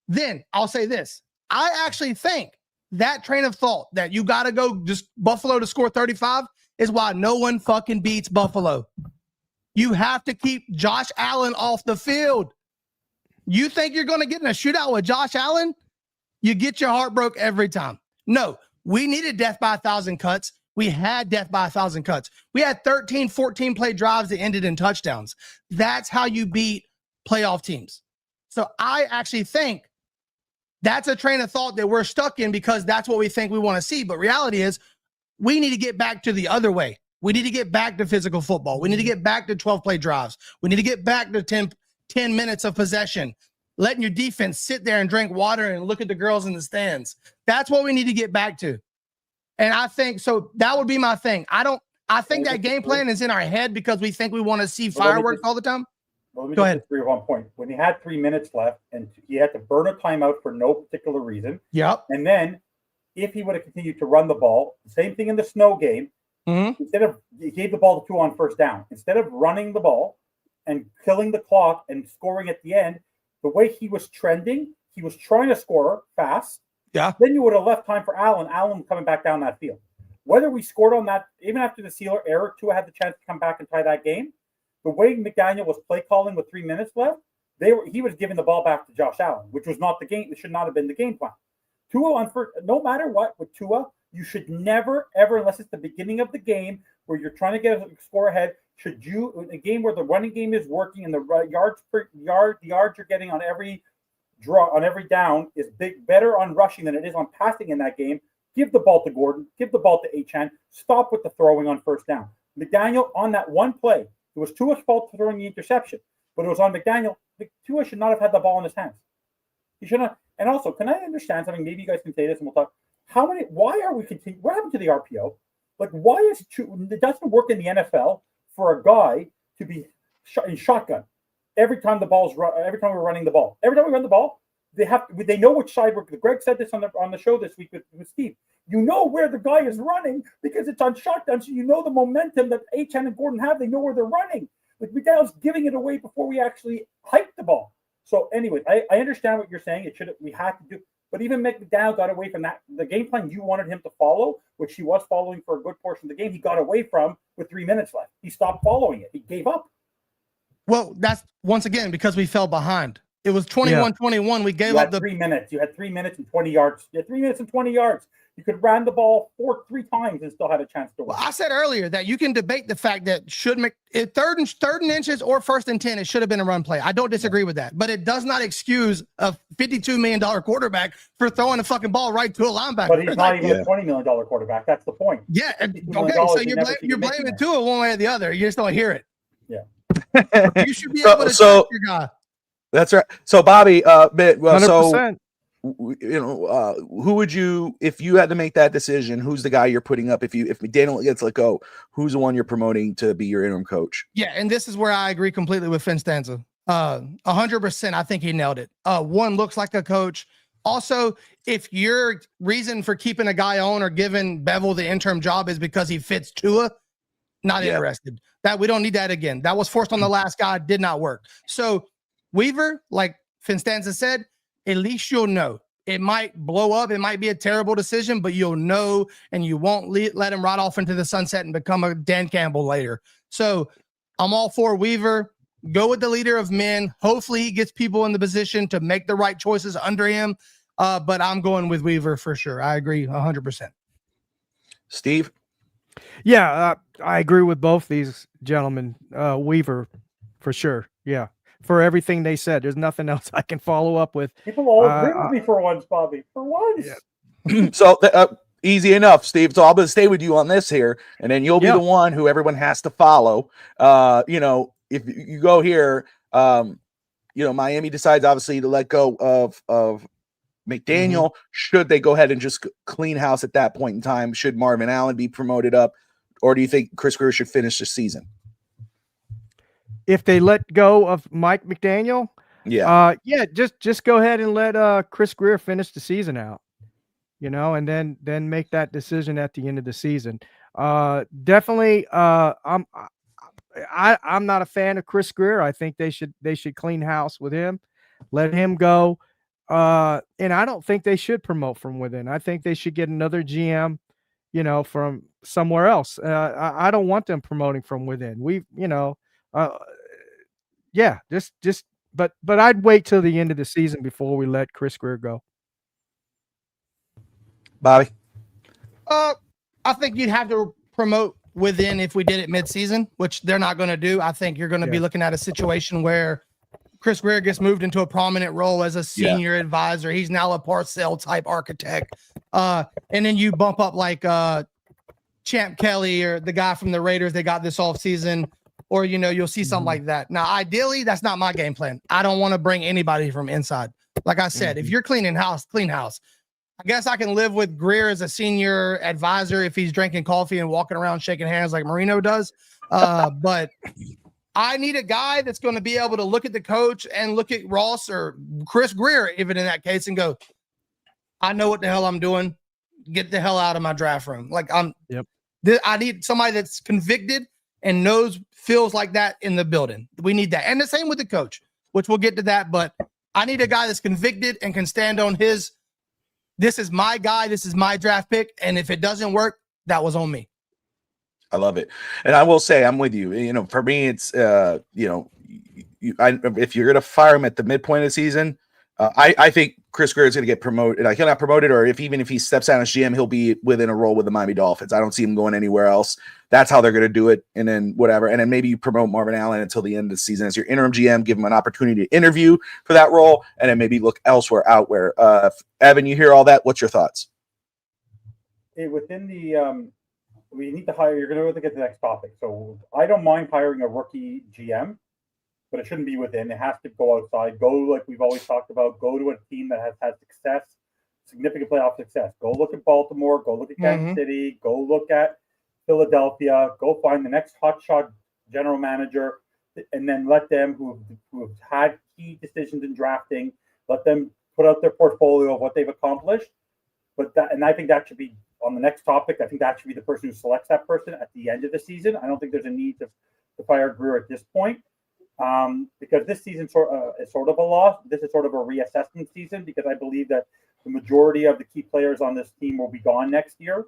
[SPEAKER 2] Then I'll say this. I actually think that train of thought that you got to go just Buffalo to score 35 is why no one fucking beats Buffalo. You have to keep Josh Allen off the field. You think you're going to get in a shootout with Josh Allen? You get your heart broke every time. No, we needed death by 1,000 cuts. We had death by 1,000 cuts. We had 13, 14 play drives that ended in touchdowns. That's how you beat playoff teams. So I actually think that's a train of thought that we're stuck in because that's what we think we want to see. But reality is we need to get back to the other way. We need to get back to physical football. We need to get back to 12 play drives. We need to get back to 10 minutes of possession, letting your defense sit there and drink water and look at the girls in the stands. That's what we need to get back to. And I think so that would be my thing. I think that game plan is in our head because we think we want to see fireworks all the time.
[SPEAKER 4] Well,
[SPEAKER 2] Go ahead.
[SPEAKER 4] Agree with one point. When he had 3 minutes left and he had to burn a timeout for no particular reason.
[SPEAKER 2] Yep.
[SPEAKER 4] And then if he would have continued to run the ball, same thing in the snow game, instead of he gave the ball to Tua on first down, instead of running the ball and killing the clock and scoring at the end, the way he was trending, he was trying to score fast.
[SPEAKER 2] Yeah.
[SPEAKER 4] Then you would have left time for Allen coming back down that field. Whether we scored on that, even after the Sealer error, Tua had the chance to come back and tie that game. The way McDaniel was play calling with 3 minutes left, he was giving the ball back to Josh Allen, which was not the game. It should not have been the game plan. Tua on first, no matter what with Tua, you should never ever, unless it's the beginning of the game where you're trying to get a score ahead. Should you in a game where the running game is working and the yards you're getting on every draw on every down is better on rushing than it is on passing in that game. Give the ball to Gordon, give the ball to Achane, stop with the throwing on first down. McDaniel on that one play, it was Tua's fault for throwing the interception, but it was on McDaniel. Tua should not have had the ball in his hands. He should not. And also, can I understand something? Maybe you guys can say this and we'll talk. Why are we continuing? What happened to the RPO? Like, why is it doesn't work in the NFL for a guy to be in shotgun every time every time we're running the ball. Every time we run the ball, they know which side we're. Greg said this on the show this week with Steve. You know where the guy is running because it's on shotgun, so you know the momentum that Achane and Gordon have. They know where they're running. Like McDaniel's giving it away before we actually hike the ball. So anyway, I understand what you're saying. We had to do, but even McDaniel got away from that. The game plan you wanted him to follow, which he was following for a good portion of the game, he got away from with 3 minutes left. He stopped following it. He gave up.
[SPEAKER 2] Well, that's once again because we fell behind. It was 21-21. We gave up
[SPEAKER 4] 3 minutes. You had 3 minutes and 20 yards. You had 3 minutes and 20 yards. You could run the ball three times and still had a chance to win.
[SPEAKER 2] Well, I said earlier that you can debate the fact that third and inches or 1st and 10, it should have been a run play. I don't disagree with that, but it does not excuse a $52 million quarterback for throwing a fucking ball right to a linebacker.
[SPEAKER 4] But he's not even a $20 million quarterback. That's the point.
[SPEAKER 2] Yeah. Okay. So you're blaming Tua one way or the other. You just don't hear it.
[SPEAKER 4] Yeah.
[SPEAKER 2] You should be able to trust your guy.
[SPEAKER 1] That's right. So Bobby,
[SPEAKER 3] 100%.
[SPEAKER 1] Who would you, if you had to make that decision, who's the guy you're putting up? If McDaniel gets let go, who's the one you're promoting to be your interim coach?
[SPEAKER 2] Yeah, and this is where I agree completely with FinStanza. 100%. I think he nailed it. One looks like a coach. Also, if your reason for keeping a guy on or giving Bevel the interim job is because he fits Tua, not interested. That we don't need that again. That was forced on the last guy, did not work. So Weaver, like FinStanza said, at least you'll know. It might blow up. It might be a terrible decision, but you'll know, and you won't let him ride off into the sunset and become a Dan Campbell later. So I'm all for Weaver. Go with the leader of men. Hopefully he gets people in the position to make the right choices under him. But I'm going with Weaver for sure. I agree 100%.
[SPEAKER 1] Steve?
[SPEAKER 3] Yeah, I agree with both these gentlemen. Weaver, for sure. Yeah, for everything they said. There's nothing else I can follow up with.
[SPEAKER 4] People all agree with me for once, Bobby. For once.
[SPEAKER 3] Yeah.
[SPEAKER 1] So easy enough, Steve. So I'm going to stay with you on this here, and then you'll be the one who everyone has to follow. If you go here, Miami decides obviously to let go of McDaniel. Should they go ahead and just clean house at that point in time? Should Marvin Allen be promoted up, or do you think Chris Grier should finish the season?
[SPEAKER 3] If they let go of Mike McDaniel, just go ahead and let Chris Grier finish the season out, and then make that decision at the end of the season. Definitely, I'm not a fan of Chris Grier. I think they should clean house with him, let him go. And I don't think they should promote from within. I think they should get another GM, from somewhere else. I don't want them promoting from within. But I'd wait till the end of the season before we let Chris Grier go.
[SPEAKER 1] Bobby?
[SPEAKER 2] I think you'd have to promote within if we did it mid-season, which they're not going to do. I think you're going to be looking at a situation where Chris Grier gets moved into a prominent role as a senior advisor. He's now a Parcell type architect. And then you bump up like Champ Kelly or the guy from the Raiders they got this offseason, or, you'll see something like that. Now, ideally, that's not my game plan. I don't want to bring anybody from inside. Like I said, if you're cleaning house, clean house. I guess I can live with Grier as a senior advisor if he's drinking coffee and walking around shaking hands like Marino does. But I need a guy that's going to be able to look at the coach and look at Ross or Chris Grier, even in that case, and go, I know what the hell I'm doing. Get the hell out of my draft room. Like I need somebody that's convicted and feels like that in the building. We need that. And the same with the coach, which we'll get to that. But I need a guy that's convicted and can stand on this is my guy. This is my draft pick. And if it doesn't work, that was on me.
[SPEAKER 1] I love it. And I will say, I'm with you. For me, it's, if you're going to fire him at the midpoint of the season, I think Chris Grier is going to get promoted. He'll not promoted, or even if he steps down as GM, he'll be within a role with the Miami Dolphins. I don't see him going anywhere else. That's how they're going to do it. And then whatever. And then maybe you promote Marvin Allen until the end of the season as your interim GM, give him an opportunity to interview for that role, and then maybe look elsewhere out where. Evan, you hear all that. What's your thoughts?
[SPEAKER 4] Within the we need to hire. You're going to have to get to the next topic. So I don't mind hiring a rookie GM, but it shouldn't be within. It has to go outside. Go, like we've always talked about, go to a team that has had success, significant playoff success. Go look at Baltimore. Go look at Kansas City. Go look at Philadelphia. Go find the next hotshot general manager, and then let them who have had key decisions in drafting, let them put out their portfolio of what they've accomplished. And I think that should be on the next topic. I think that should be the person who selects that person at the end of the season. I don't think there's a need to fire Grier at this point, because this season is sort of a loss. This is sort of a reassessment season, because I believe that the majority of the key players on this team will be gone next year.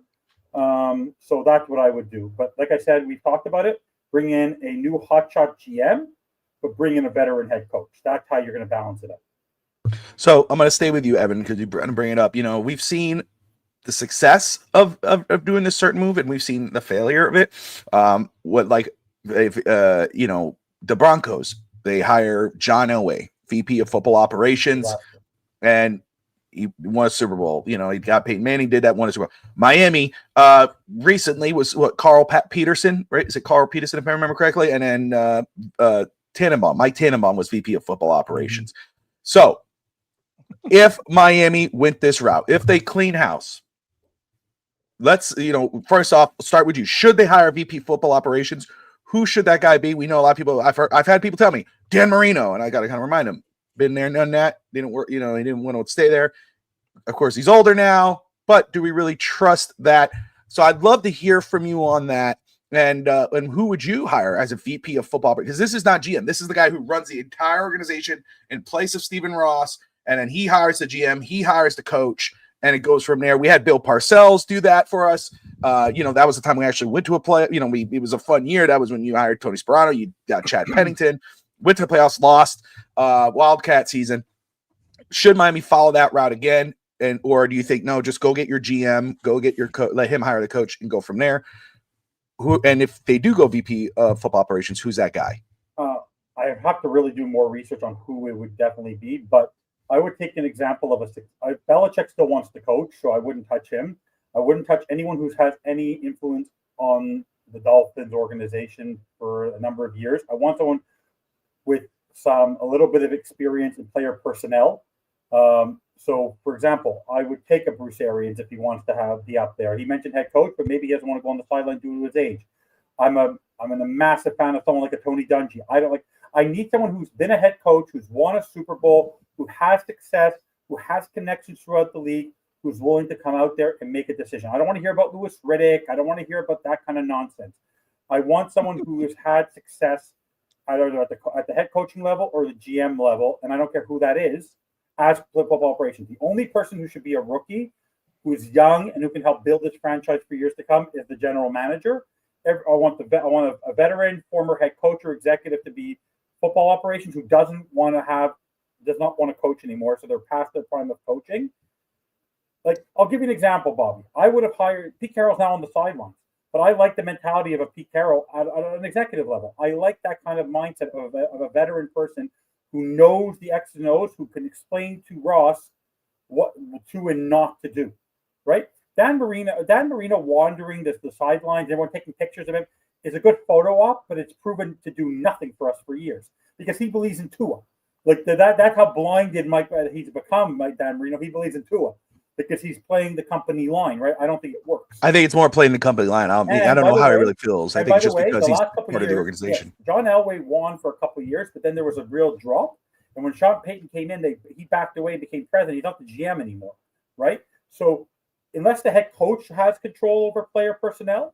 [SPEAKER 4] So that's what I would do. But like I said, we've talked about it. Bring in a new hotshot GM, but bring in a veteran head coach. That's how you're going to balance it up.
[SPEAKER 1] So I'm going to stay with you, Evan, because you're going to bring it up. We've seen the success of doing this certain move, and we've seen the failure of it. The Broncos, they hire John Elway, VP of Football Operations, and he won a Super Bowl. He got Peyton Manning, did that, won a Super Bowl. Miami recently was Carl Peterson, right? Is it Carl Peterson, if I remember correctly? And then Mike Tannenbaum was VP of Football Operations. So if Miami went this route, if they clean house, let's, first off, start with you. Should they hire VP Football Operations? Who should that guy be? We know a lot of people. I've had people tell me Dan Marino, and I got to kind of remind him, been there, done that, didn't work. He didn't want to stay there. Of course, he's older now, but do we really trust that? So I'd love to hear from you on that. And who would you hire as a VP of football? Because this is not GM. This is the guy who runs the entire organization in place of Stephen Ross and then he hires the GM, he hires the coach, and it goes from there. We had Bill Parcells do that for us. That was the time we actually went to a play. It was a fun year. That was when you hired Tony Sperano, you got Chad Pennington, went to the playoffs, lost, Wildcat season. Should Miami follow that route again? Or do you think, no, just go get your GM, go get your coach, let him hire the coach and go from there? And if they do go VP of football operations, who's that guy?
[SPEAKER 4] I have to really do more research on who it would definitely be, but I would take an example of Belichick still wants to coach, so I wouldn't touch him. I wouldn't touch anyone who has any influence on the Dolphins organization for a number of years. I want someone with a little bit of experience in player personnel. So, for example, I would take a Bruce Arians if he wants to be up there. He mentioned head coach, but maybe he doesn't want to go on the sideline due to his age. I'm a massive fan of someone like a Tony Dungy. I need someone who's been a head coach, who's won a Super Bowl, who has success, who has connections throughout the league, who's willing to come out there and make a decision. I don't want to hear about Louis Riddick. I don't want to hear about that kind of nonsense. I want someone who has had success either at the head coaching level or the GM level, and I don't care who that is, as football operations. The only person who should be a rookie, who's young and who can help build this franchise for years to come, is the general manager. I want a veteran, former head coach or executive to be football operations who does not want to coach anymore, so they're past their prime of coaching. Like, I'll give you an example, Bobby. I would have hired Pete Carroll's now on the sidelines, but I like the mentality of a Pete Carroll at an executive level. I like that kind of mindset of a veteran person who knows the X's and O's, who can explain to Ross what to and not to do, right? Dan Marino wandering the sidelines, everyone taking pictures of him, is a good photo op, but it's proven to do nothing for us for years because he believes in Tua. Like that's how blinded he's become, Dan Marino. He believes in Tua because he's playing the company line, right? I don't think it works.
[SPEAKER 1] I think it's more playing the company line. I don't know how he really feels. I think just because he's part of the organization.
[SPEAKER 4] Yeah, John Elway won for a couple of years, but then there was a real drop. And when Sean Payton came in, he backed away and became president. He's not the GM anymore, right? So unless the head coach has control over player personnel,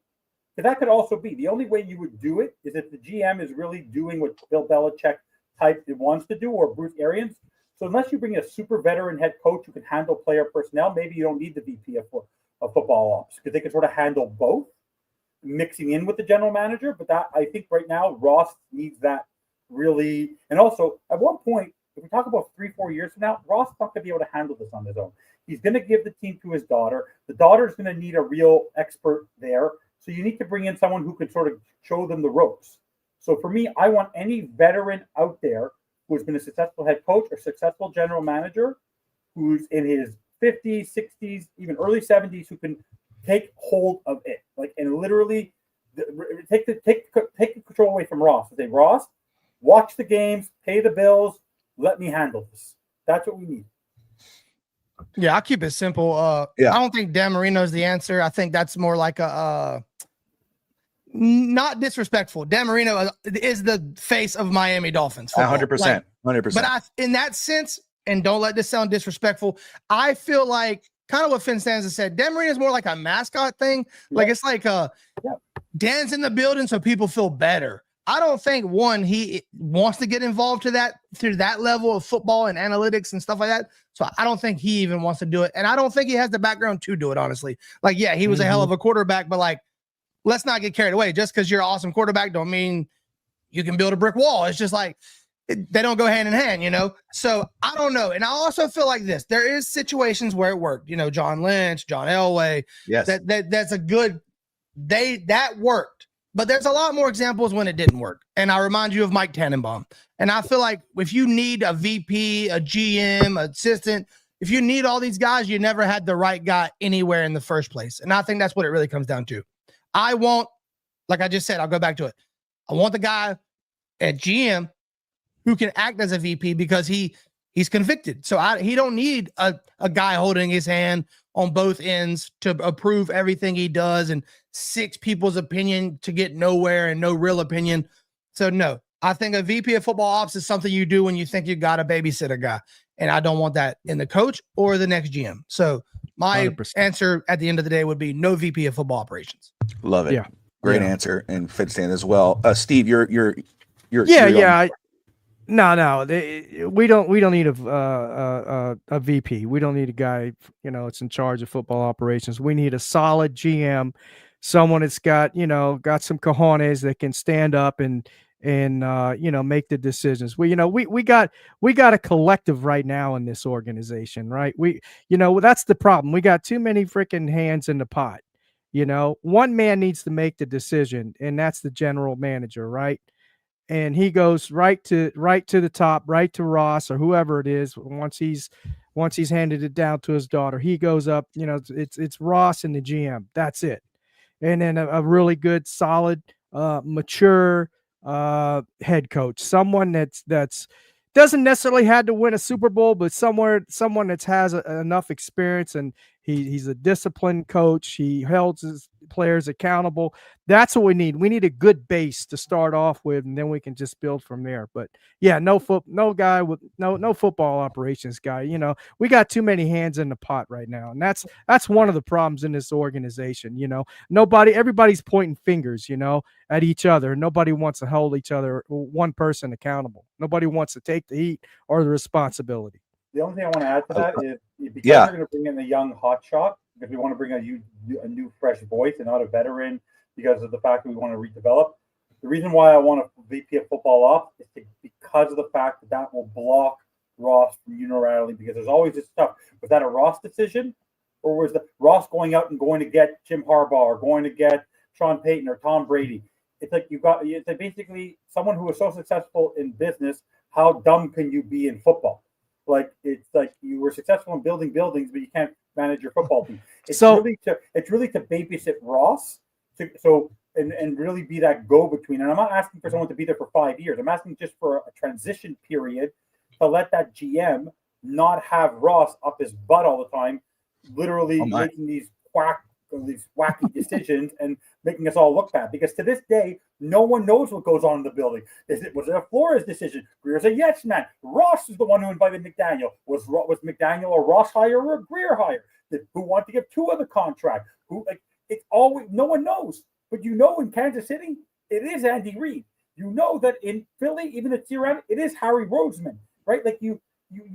[SPEAKER 4] because that could also be. The only way you would do it is if the GM is really doing what Bill Belichick type wants to do, or Bruce Arians. So unless you bring a super veteran head coach who can handle player personnel, maybe you don't need the VP of football ops because they can sort of handle both, mixing in with the general manager. But that, I think right now, Ross needs that really. And also, at one point, if we talk about 3-4 years from now, Ross is not going to be able to handle this on his own. He's going to give the team to his daughter. The daughter's going to need a real expert there. So you need to bring in someone who can sort of show them the ropes. So for me, I want any veteran out there who's been a successful head coach or successful general manager who's in his 50s, 60s, even early 70s, who can take hold of it, and literally take the control away from Ross. Say, Ross, watch the games, pay the bills, let me handle this. That's what we need.
[SPEAKER 2] Yeah, I'll keep it simple. I don't think Dan Marino's the answer. I think that's more like not disrespectful. Dan Marino is the face of Miami Dolphins.
[SPEAKER 1] 100%. 100%.
[SPEAKER 2] But in that sense, and don't let this sound disrespectful, I feel like kind of what FinStanza said, Dan Marino is more like a mascot thing. Like it's like Dan's in the building so people feel better. I don't think he wants to get involved to that level of football and analytics and stuff like that. So I don't think he even wants to do it. And I don't think he has the background to do it, honestly. He was a hell of a quarterback, but let's not get carried away. Just because you're an awesome quarterback don't mean you can build a brick wall. It's just they don't go hand in hand, So I don't know. And I also feel like this. There is situations where it worked. John Lynch, John Elway.
[SPEAKER 1] Yes.
[SPEAKER 2] That's a good that worked. But there's a lot more examples when it didn't work. And I remind you of Mike Tannenbaum. And I feel like if you need a VP, a GM, assistant, if you need all these guys, you never had the right guy anywhere in the first place. And I think that's what it really comes down to. I want, like I just said, I'll go back to it. I want the guy at GM who can act as a VP because he's convicted. So he don't need a guy holding his hand on both ends to approve everything he does and 6 people's opinion to get nowhere and no real opinion. So no, I think a VP of football ops is something you do when you think you got to babysit a guy. And I don't want that in the coach or the next GM. So my 100%. Answer at the end of the day would be no VP of football operations.
[SPEAKER 1] Love it. Yeah. Great answer. And FinStanza as well. Steve, you're
[SPEAKER 3] No, we don't need a VP. We don't need a guy, it's in charge of football operations. We need a solid GM, someone that's got, got some cojones that can stand up and make the decisions. We got a collective right now in this organization, right? That's the problem. We got too many freaking hands in the pot. One man needs to make the decision, and that's the general manager, right? And he goes right to the top, right to Ross or whoever it is. Once he's handed it down to his daughter, he goes up. It's Ross and the GM. That's it. And then a really good, solid, mature head coach, someone that's doesn't necessarily had to win a Super Bowl, but someone that has enough experience, and he's a disciplined coach. He holds his players accountable. That's what we need. We need a good base to start off with, and then we can just build from there. But yeah, no guy with no football operations guy. We got too many hands in the pot right now, and that's one of the problems in this organization. Everybody's pointing fingers, at each other. Nobody wants to hold one person accountable. Nobody wants to take the heat or the responsibility.
[SPEAKER 4] The only thing I want to add to that is because we're going to bring in a young hot shot, because we want to bring a new fresh voice and not a veteran, because of the fact that we want to redevelop. The reason why I want a VP of football up is because of the fact that will block Ross from unilaterally, because there's always this stuff. Was that a Ross decision, or was the Ross going out and going to get Jim Harbaugh or going to get Sean Payton or Tom Brady? It's like it's like basically someone who is so successful in business. How dumb can you be in football? Like, it's like you were successful in building buildings, but you can't manage your football team. It's really to babysit Ross, and really be that go-between. And I'm not asking for someone to be there for 5 years. I'm asking just for a transition period to let that GM not have Ross up his butt all the time, literally making these wacky decisions and making us all look bad. Because to this day, no one knows what goes on in the building. Was it a Flores decision? Greer's a yes man. Ross is the one who invited McDaniel. Was McDaniel a Ross hire or a Greer hire? Who wanted to give two of the contract? It's always, no one knows. But in Kansas City, it is Andy Reid. That in Philly, even at year-end, it is Harry Roseman, right? Like you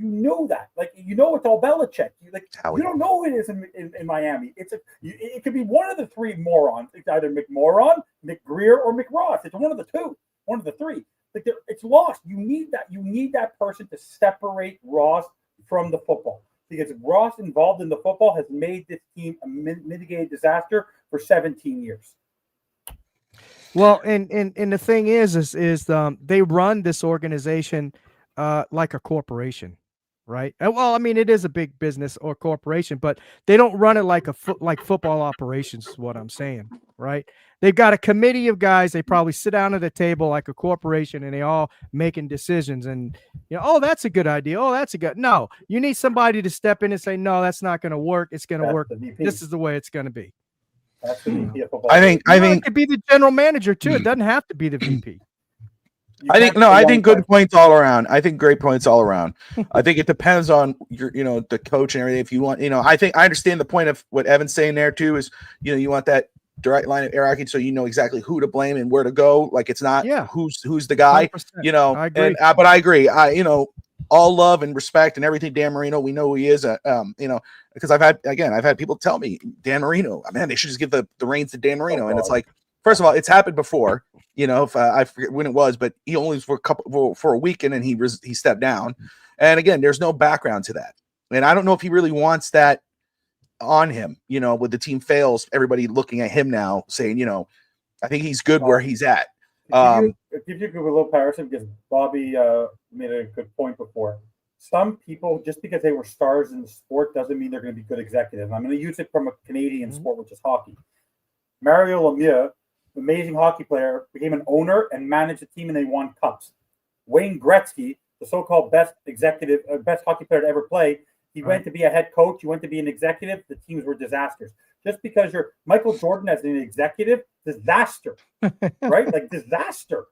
[SPEAKER 4] know that. Like, it's all Belichick. You don't know who it is in Miami. It could be one of the three morons. It's either McMoron, McGreer, or McRoss. It's one of the two, one of the three. It's lost. You need that. You need that person to separate Ross from the football, because Ross involved in the football has made this team a mitigated disaster for 17 years.
[SPEAKER 3] Well, and the thing is they run this organization like a corporation, right? Well, I mean, it is a big business or corporation, but they don't run it like football operations is what I'm saying, right? They've got a committee of guys. They probably sit down at a table like a corporation, and they all making decisions. And oh, that's a good idea. Oh, that's a good. No, you need somebody to step in and say, no, that's not going to work. It's going to work. This is the way it's going to be.
[SPEAKER 4] That's the VP of football.
[SPEAKER 1] I think
[SPEAKER 3] it could be the general manager too. It doesn't have to be the VP.
[SPEAKER 1] I think good points all around. I think great points all around. I think it depends on your, the coach and everything. If you want, I think I understand the point of what Evan's saying there too, is, you want that direct line of hierarchy, so you know exactly who to blame and where to go. Like, it's not who's the guy,
[SPEAKER 3] 100%. I agree.
[SPEAKER 1] But I agree. All love and respect and everything. Dan Marino, we know who he is. Because I've had people tell me, Dan Marino, man, they should just give the reins to Dan Marino. And it's like, first of all, it's happened before. If I forget when it was, but he only was for a week, and then he stepped down. And again, there's no background to that, and I don't know if he really wants that on him. When the team fails, everybody looking at him now, saying, I think he's good where he's at.
[SPEAKER 4] Give you a little comparison, because Bobby made a good point before. Some people, just because they were stars in the sport, doesn't mean they're going to be good executives. I'm going to use it from a Canadian sport, which is hockey. Mario Lemieux, amazing hockey player, became an owner and managed a team, and they won cups. Wayne Gretzky, the so-called best hockey player to ever play, he went to be a head coach. He went to be an executive. The teams were disasters. Just because you're Michael Jordan as an executive, disaster, right? Like, disaster.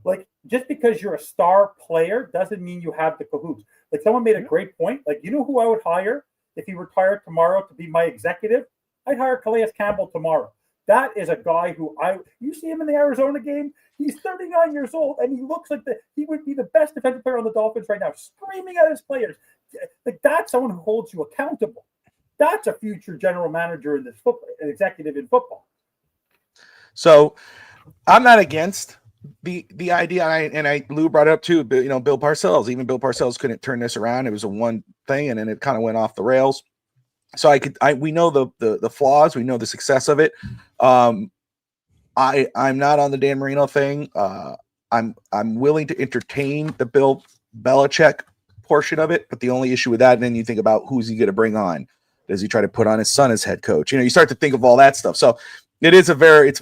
[SPEAKER 4] Like, just because you're a star player doesn't mean you have the cahoots. Like, someone made a great point. Like, who I would hire if he retired tomorrow to be my executive? I'd hire Calais Campbell tomorrow. That is a guy who you see him in the Arizona game. He's 39 years old, and he looks like he would be the best defensive player on the Dolphins right now, screaming at his players. Like, that's someone who holds you accountable. That's a future general manager in this football, an executive in football.
[SPEAKER 1] So I'm not against the idea, and Lou brought it up too. But Bill Parcells, even Bill Parcells couldn't turn this around. It was a one thing, and then it kind of went off the rails. So we know the flaws, we know the success of it. I'm not on the Dan Marino thing. I'm willing to entertain the Bill Belichick portion of it, but the only issue with that, and then you think about who's he going to bring on. Does he try to put on his son as head coach? You start to think of all that stuff. So it's very,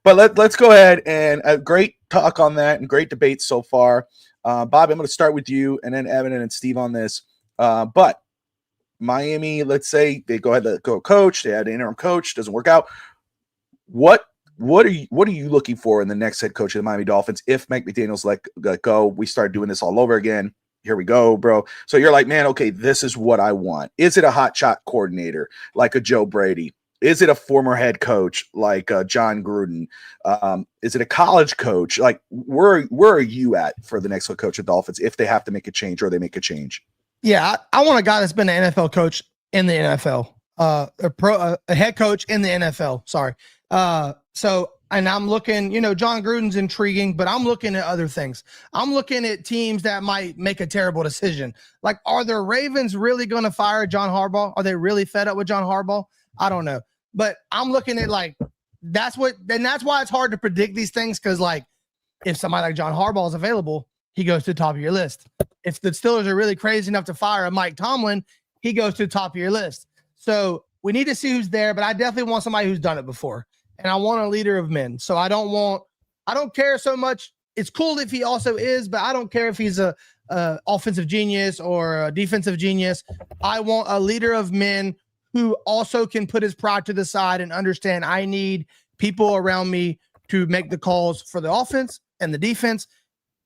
[SPEAKER 1] but let's go ahead and a great talk on that and great debate so far. Bob, I'm going to start with you and then Evan and Steve on this. But Miami, let's say they go ahead to go coach, they had an interim coach, doesn't work out. What are you looking for in the next head coach of the Miami Dolphins? If Mike McDaniel's let go, we start doing this all over again. Here we go, bro. So you're like, man, okay, this is what I want. Is it a hot shot coordinator like a Joe Brady? Is it a former head coach like John Gruden? Is it a college coach? Like, where are you at for the next head coach of Dolphins if they have to make a change or they make a change?
[SPEAKER 2] Yeah, I want a guy that's been an NFL coach in the NFL, a head coach in the NFL. Sorry. And I'm looking, John Gruden's intriguing, but I'm looking at other things. I'm looking at teams that might make a terrible decision. Like, are the Ravens really going to fire John Harbaugh? Are they really fed up with John Harbaugh? I don't know. But I'm looking at that's why it's hard to predict these things. Cause if somebody like John Harbaugh is available, he goes to the top of your list. If the Steelers are really crazy enough to fire a Mike Tomlin, he goes to the top of your list. So we need to see who's there, but I definitely want somebody who's done it before. And I want a leader of men. So I don't care so much. It's cool if he also is, but I don't care if he's a offensive genius or a defensive genius. I want a leader of men who also can put his pride to the side and understand I need people around me to make the calls for the offense and the defense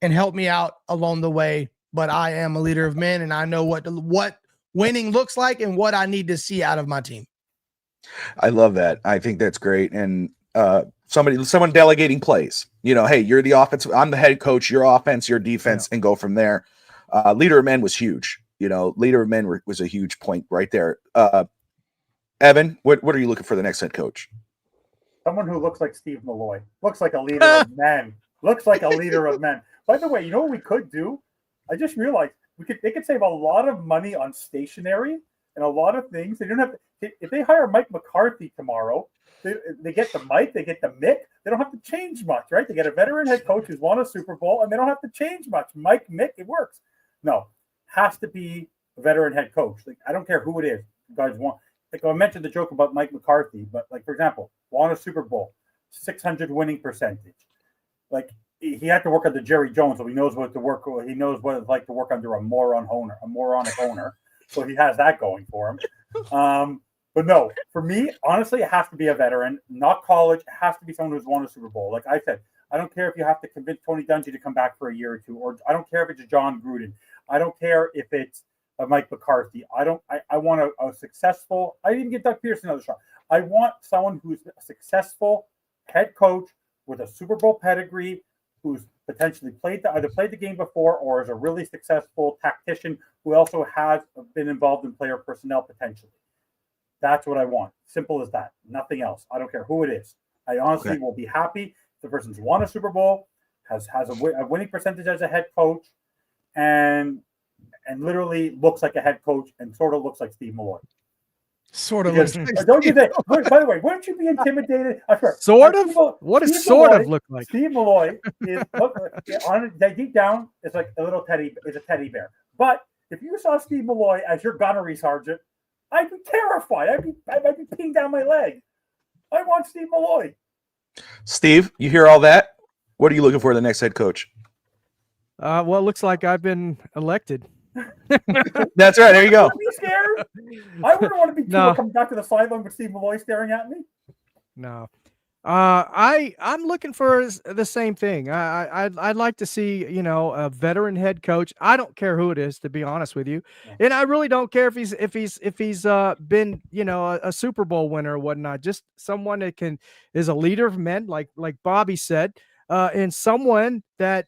[SPEAKER 2] and help me out along the way. But I am a leader of men, and I know what winning looks like and what I need to see out of my team.
[SPEAKER 1] I love that. I think that's great. And someone delegating plays, hey, you're the offense. I'm the head coach, your offense, your defense, and go from there. Leader of men was huge. Leader of men was a huge point right there. Evan, what are you looking for the next head coach?
[SPEAKER 4] Someone who looks like Steve Molloy, looks like a leader of men, looks like a leader of men. By the way, you know what we could do? I just realized they could save a lot of money on stationery and a lot of things. They don't have to, if they hire Mike McCarthy tomorrow, they get the mic, they get the mic. They don't have to change much, right? They get a veteran head coach who's won a Super Bowl, and they don't have to change much. Mike, Mick, it works. No, has to be a veteran head coach. I don't care who it is. You guys want, I mentioned the joke about Mike McCarthy, but for example, won a Super Bowl, 600 winning percentage. He had to work under Jerry Jones, so he knows what he knows what it's like to work under a moronic owner. So he has that going for him. But no, for me, honestly, it has to be a veteran, not college. It has to be someone who's won a Super Bowl. Like I said, I don't care if you have to convince Tony Dungy to come back for a year or two, or I don't care if it's a John Gruden. I don't care if it's a Mike McCarthy. I want a successful. I didn't get Doug Peterson another shot. I want someone who's a successful head coach with a Super Bowl pedigree, who's potentially either played the game before or is a really successful tactician who also has been involved in player personnel potentially. That's what I want. Simple as that. Nothing else. I don't care who it is. I honestly will be happy if the person's won a Super Bowl, has a winning percentage as a head coach, and literally looks like a head coach and sort of looks like Steve Molloy.
[SPEAKER 2] Sort of looks like
[SPEAKER 4] don't you think? By the way, wouldn't you be intimidated? I swear.
[SPEAKER 3] Sort of? What does
[SPEAKER 4] Steve
[SPEAKER 3] sort
[SPEAKER 4] Molloy,
[SPEAKER 3] of look like?
[SPEAKER 4] Steve Molloy is deep down, it's like a little teddy bear. But if you saw Steve Molloy as your gunnery sergeant, I'd be terrified. I'd be peeing down my leg. I want Steve Molloy.
[SPEAKER 1] Steve, you hear all that? What are you looking for the next head coach?
[SPEAKER 3] Well, it looks like I've been elected.
[SPEAKER 1] That's right. There you go.
[SPEAKER 4] Are you scared? I wouldn't want to be coming back to the sideline with Steve Molloy staring at me.
[SPEAKER 3] No. I'm looking for the same thing. I'd like to see, you know, a veteran head coach. I don't care who it is, to be honest with you, and I really don't care if he's been, you know, a Super Bowl winner or whatnot. Just someone that is a leader of men, like Bobby said, and someone that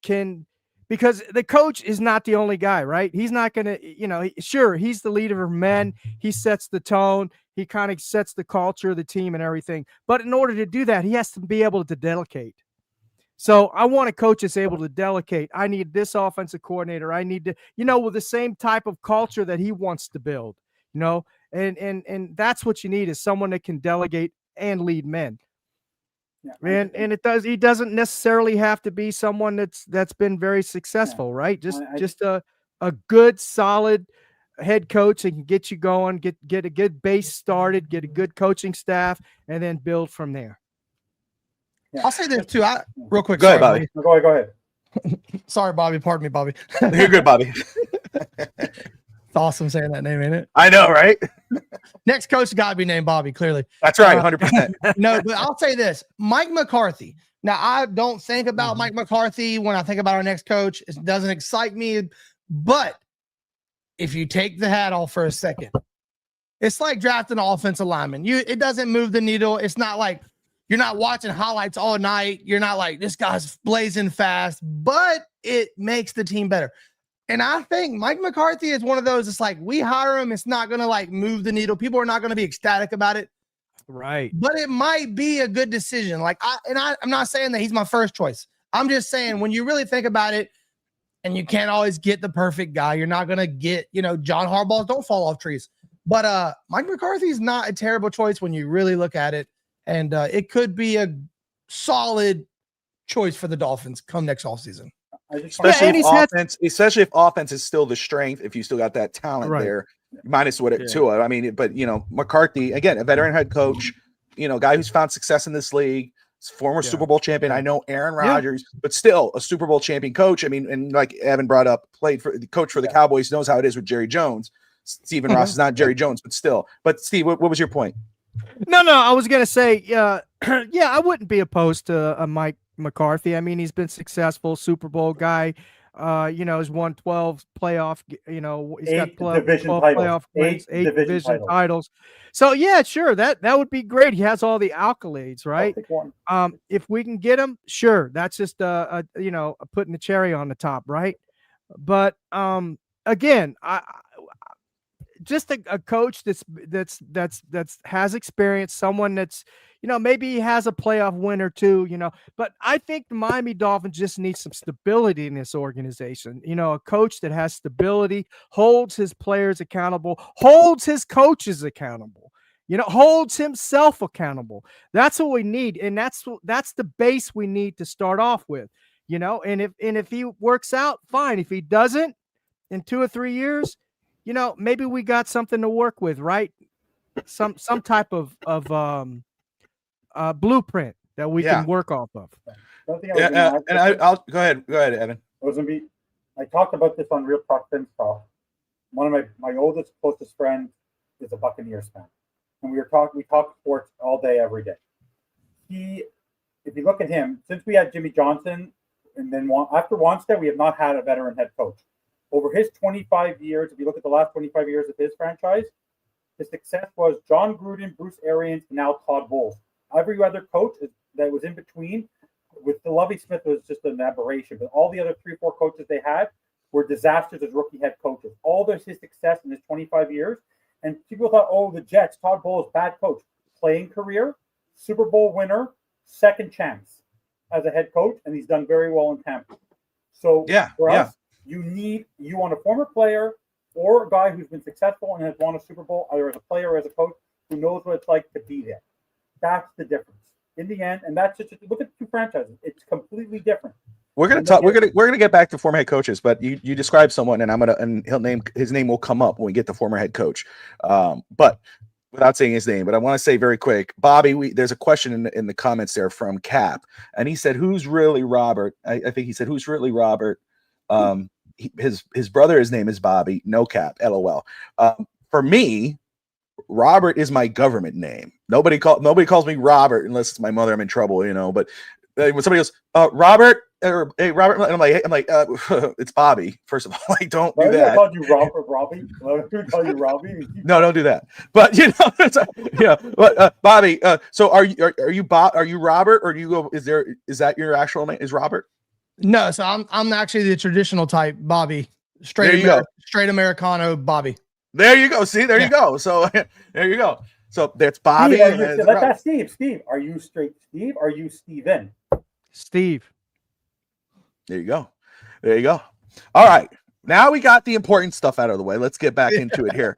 [SPEAKER 3] can. Because the coach is not the only guy, right? He's not going to, you know, sure, he's the leader of men. He sets the tone. He kind of sets the culture of the team and everything. But in order to do that, he has to be able to delegate. So I want a coach that's able to delegate. I need this offensive coordinator. I need to, you know, with the same type of culture that he wants to build, you know, and that's what you need is someone that can delegate and lead men. Yeah, and he doesn't necessarily have to be someone that's been very successful, right? Just a good, solid head coach that can get you going, get a good base started, get a good coaching staff, and then build from there.
[SPEAKER 2] Yeah. I'll say this too. Real quick.
[SPEAKER 1] Go ahead, Bobby.
[SPEAKER 4] Go ahead.
[SPEAKER 2] Sorry, Bobby. Pardon me, Bobby.
[SPEAKER 1] You're good, Bobby.
[SPEAKER 2] It's awesome saying that name, ain't it?
[SPEAKER 1] I know, right?
[SPEAKER 2] Next coach got to be named Bobby, clearly.
[SPEAKER 1] That's right, 100%.
[SPEAKER 2] No, but I'll say this. Mike McCarthy. Now, I don't think about Mike McCarthy when I think about our next coach. It doesn't excite me. But if you take the hat off for a second, it's like drafting an offensive lineman. It doesn't move the needle. It's not like you're not watching highlights all night. You're not like, this guy's blazing fast, but it makes the team better. And I think Mike McCarthy is one of those. It's like we hire him. It's not going to like move the needle. People are not going to be ecstatic about it.
[SPEAKER 3] Right.
[SPEAKER 2] But it might be a good decision. Like I'm not saying that he's my first choice. I'm just saying when you really think about it, and you can't always get the perfect guy. You're not going to get, you know, John Harbaugh's don't fall off trees. But Mike McCarthy is not a terrible choice when you really look at it. And it could be a solid choice for the Dolphins come next offseason.
[SPEAKER 1] Especially if offense is still the strength, if you still got that talent there, minus what it Tua. I mean, but you know, McCarthy, again, a veteran head coach, you know, guy who's found success in this league, former Super Bowl champion. I know Aaron Rodgers, but still a Super Bowl champion coach. I mean, and like Evan brought up, played for the coach for the Cowboys, knows how it is with Jerry Jones. Stephen Ross is not Jerry Jones, but still. But Steve, what was your point?
[SPEAKER 3] No, I was gonna say, yeah, I wouldn't be opposed to a Mike McCarthy. I mean, he's been successful, Super Bowl guy. You know, he's won 12 playoff. You know, he's got 12 playoff wins, 8 division titles. So yeah, sure, that would be great. He has all the accolades, right? If we can get him, sure, that's just you know, putting the cherry on the top, right? But again, just a coach that's has experience, someone that's, you know, maybe he has a playoff win or two, you know, but I think the Miami Dolphins just need some stability in this organization. You know, a coach that has stability, holds his players accountable, holds his coaches accountable, you know, holds himself accountable. That's what we need. And that's the base we need to start off with, you know, and if he works out, fine. If he doesn't, in 2 or 3 years, you know, maybe we got something to work with, right? Some type of blueprint that we can work off of.
[SPEAKER 1] And I'll go ahead, Evan.
[SPEAKER 4] I talked about this on Real Talk Fins Talk. One of my oldest, closest friends is a Buccaneers fan, and we talk sports all day, every day. If you look at him, since we had Jimmy Johnson, and then after Wanstead, we have not had a veteran head coach. Over his 25 years, if you look at the last 25 years of his franchise, his success was John Gruden, Bruce Arians, and now Todd Bowles. Every other coach that was in between, with the Lovie Smith, was just an aberration. But all the other 3 or 4 coaches they had were disasters as rookie head coaches. All his success in his 25 years. And people thought, oh, the Jets, Todd Bowles, bad coach. Playing career, Super Bowl winner, second chance as a head coach, and he's done very well in Tampa. So for us, you want a former player or a guy who's been successful and has won a Super Bowl, either as a player or as a coach, who knows what it's like to be there. That's the difference in the end, and that's just look at the 2 franchises. It's completely different.
[SPEAKER 1] We're gonna talk. We're gonna get back to former head coaches, but you describe someone, and his name will come up when we get to former head coach. But without saying his name, but I want to say very quick, Bobby. There's a question in the comments there from Cap, and he said, "Who's really Robert?" I think he said, "Who's really Robert?" His brother, his name is Bobby. No Cap. LOL. For me, Robert is my government name. Nobody calls me Robert unless it's my mother. I'm in trouble, you know. But when somebody goes, Robert, or hey Robert, and I'm like, it's Bobby. First of all, like, don't do that.
[SPEAKER 4] I called you Robert, Robbie. I call you Robbie.
[SPEAKER 1] No, don't do that. But you know, but Bobby. So are you Bob? Are you Robert, or do you go? Is that your actual name? Is Robert?
[SPEAKER 2] No, so I'm actually the traditional type, Bobby.
[SPEAKER 1] There you go.
[SPEAKER 2] Straight Americano, Bobby.
[SPEAKER 1] There you go. See, there you go. So there you go. So that's Bobby.
[SPEAKER 4] Steve, let's ask Steve. Steve, are you straight Steve? Or are you Steven?
[SPEAKER 3] Steve.
[SPEAKER 1] There you go. There you go. All right. Now we got the important stuff out of the way. Let's get back into it here.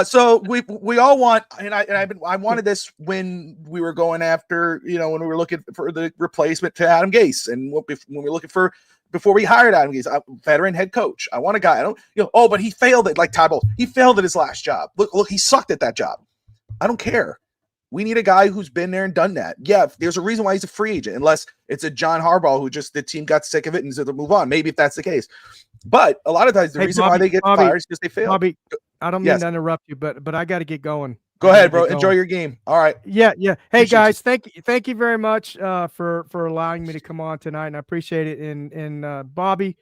[SPEAKER 1] So we all want, and I wanted this when we were going after, you know, when we were looking for the replacement to Adam Gase, and when we were looking for, before we hired Adam Gase, a veteran head coach. I want a guy. I don't, you know, but he failed at, like Todd Bowles. He failed at his last job. Look, he sucked at that job. I don't care. We need a guy who's been there and done that. Yeah, there's a reason why he's a free agent, unless it's a John Harbaugh who just, the team got sick of it and said to move on. Maybe if that's the case. But a lot of times the reason why they get fired is because they fail.
[SPEAKER 3] Bobby, I don't mean to interrupt you, but I got to get going.
[SPEAKER 1] Go ahead, bro. Enjoy your game. All right.
[SPEAKER 3] Yeah. Hey guys, thank you very much for allowing me to come on tonight, and I appreciate it. And Bobby,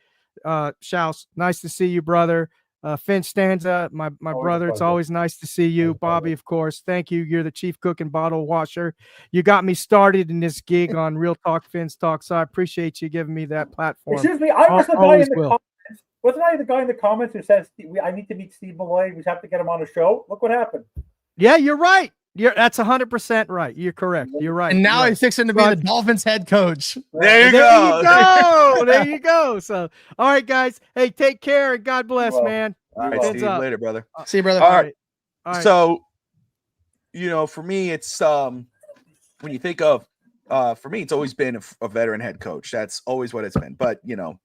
[SPEAKER 3] Shouse, nice to see you, brother. FinStanza, my brother, it's always nice to see you. Bobby, of course, thank you. You're the chief cook and bottle washer. You got me started in this gig on Real Talk Fins Talk, so I appreciate you giving me that platform.
[SPEAKER 4] Excuse me, I was the guy in the comments. Wasn't I the guy in the comments who says I need to meet Steve Molloy? We have to get him on a show. Look what happened.
[SPEAKER 3] Yeah, you're right. That's 100% right. You're correct. You're right.
[SPEAKER 2] And now he's fixing to be the Dolphins head coach.
[SPEAKER 1] There you go.
[SPEAKER 3] There you go. So, all right, guys. Hey, take care and God bless, man.
[SPEAKER 1] All right, Steve. Later, brother.
[SPEAKER 2] See you, brother.
[SPEAKER 1] All right. So, you know, for me, it's when you think of, for me, it's always been a veteran head coach. That's always what it's been. But, you know,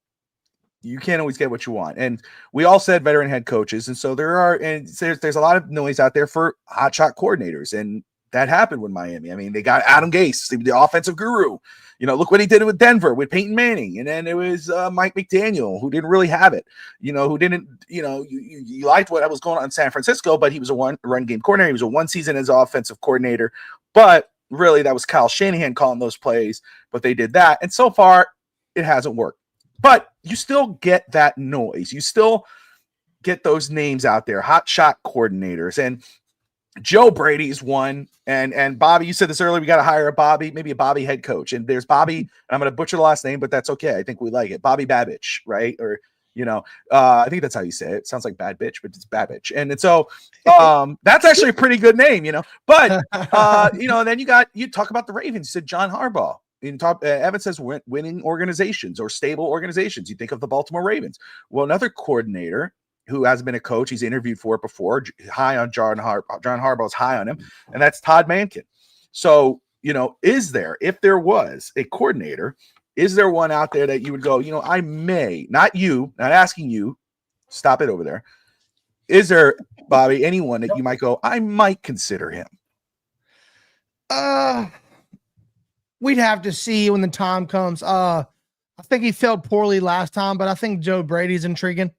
[SPEAKER 1] you can't always get what you want. And we all said veteran head coaches. And so there's a lot of noise out there for hotshot coordinators. And that happened with Miami. I mean, they got Adam Gase, the offensive guru. You know, look what he did with Denver with Peyton Manning. And then it was Mike McDaniel, who didn't really have it, you know, who didn't, you know, you liked what was going on in San Francisco, but he was a run game coordinator. He was a one season as offensive coordinator. But really, that was Kyle Shanahan calling those plays. But they did that. And so far, it hasn't worked. But you still get that noise. You still get those names out there, hot shot coordinators. And Joe Brady's one. And Bobby, you said this earlier, we got to hire a Bobby, maybe a Bobby head coach. And there's Bobby, and I'm going to butcher the last name, but that's okay. I think we like it. Bobby Babich, right? Or, you know, I think that's how you say it. It sounds like bad bitch, but it's Babich. And so that's actually a pretty good name, you know. But, you know, and then you talk about the Ravens. You said John Harbaugh. Evan says winning organizations or stable organizations. You think of the Baltimore Ravens. Well, another coordinator who has been a coach, he's interviewed for it before, high on John Harbaugh's high on him, and that's Todd Mankin. So, you know, if there was a coordinator, is there one out there that you would go, you know, I may, not asking you, stop it over there. Is there, Bobby, anyone that you might go, I might consider him?
[SPEAKER 2] We'd have to see when the time comes. I think he failed poorly last time, but I think Joe Brady's intriguing.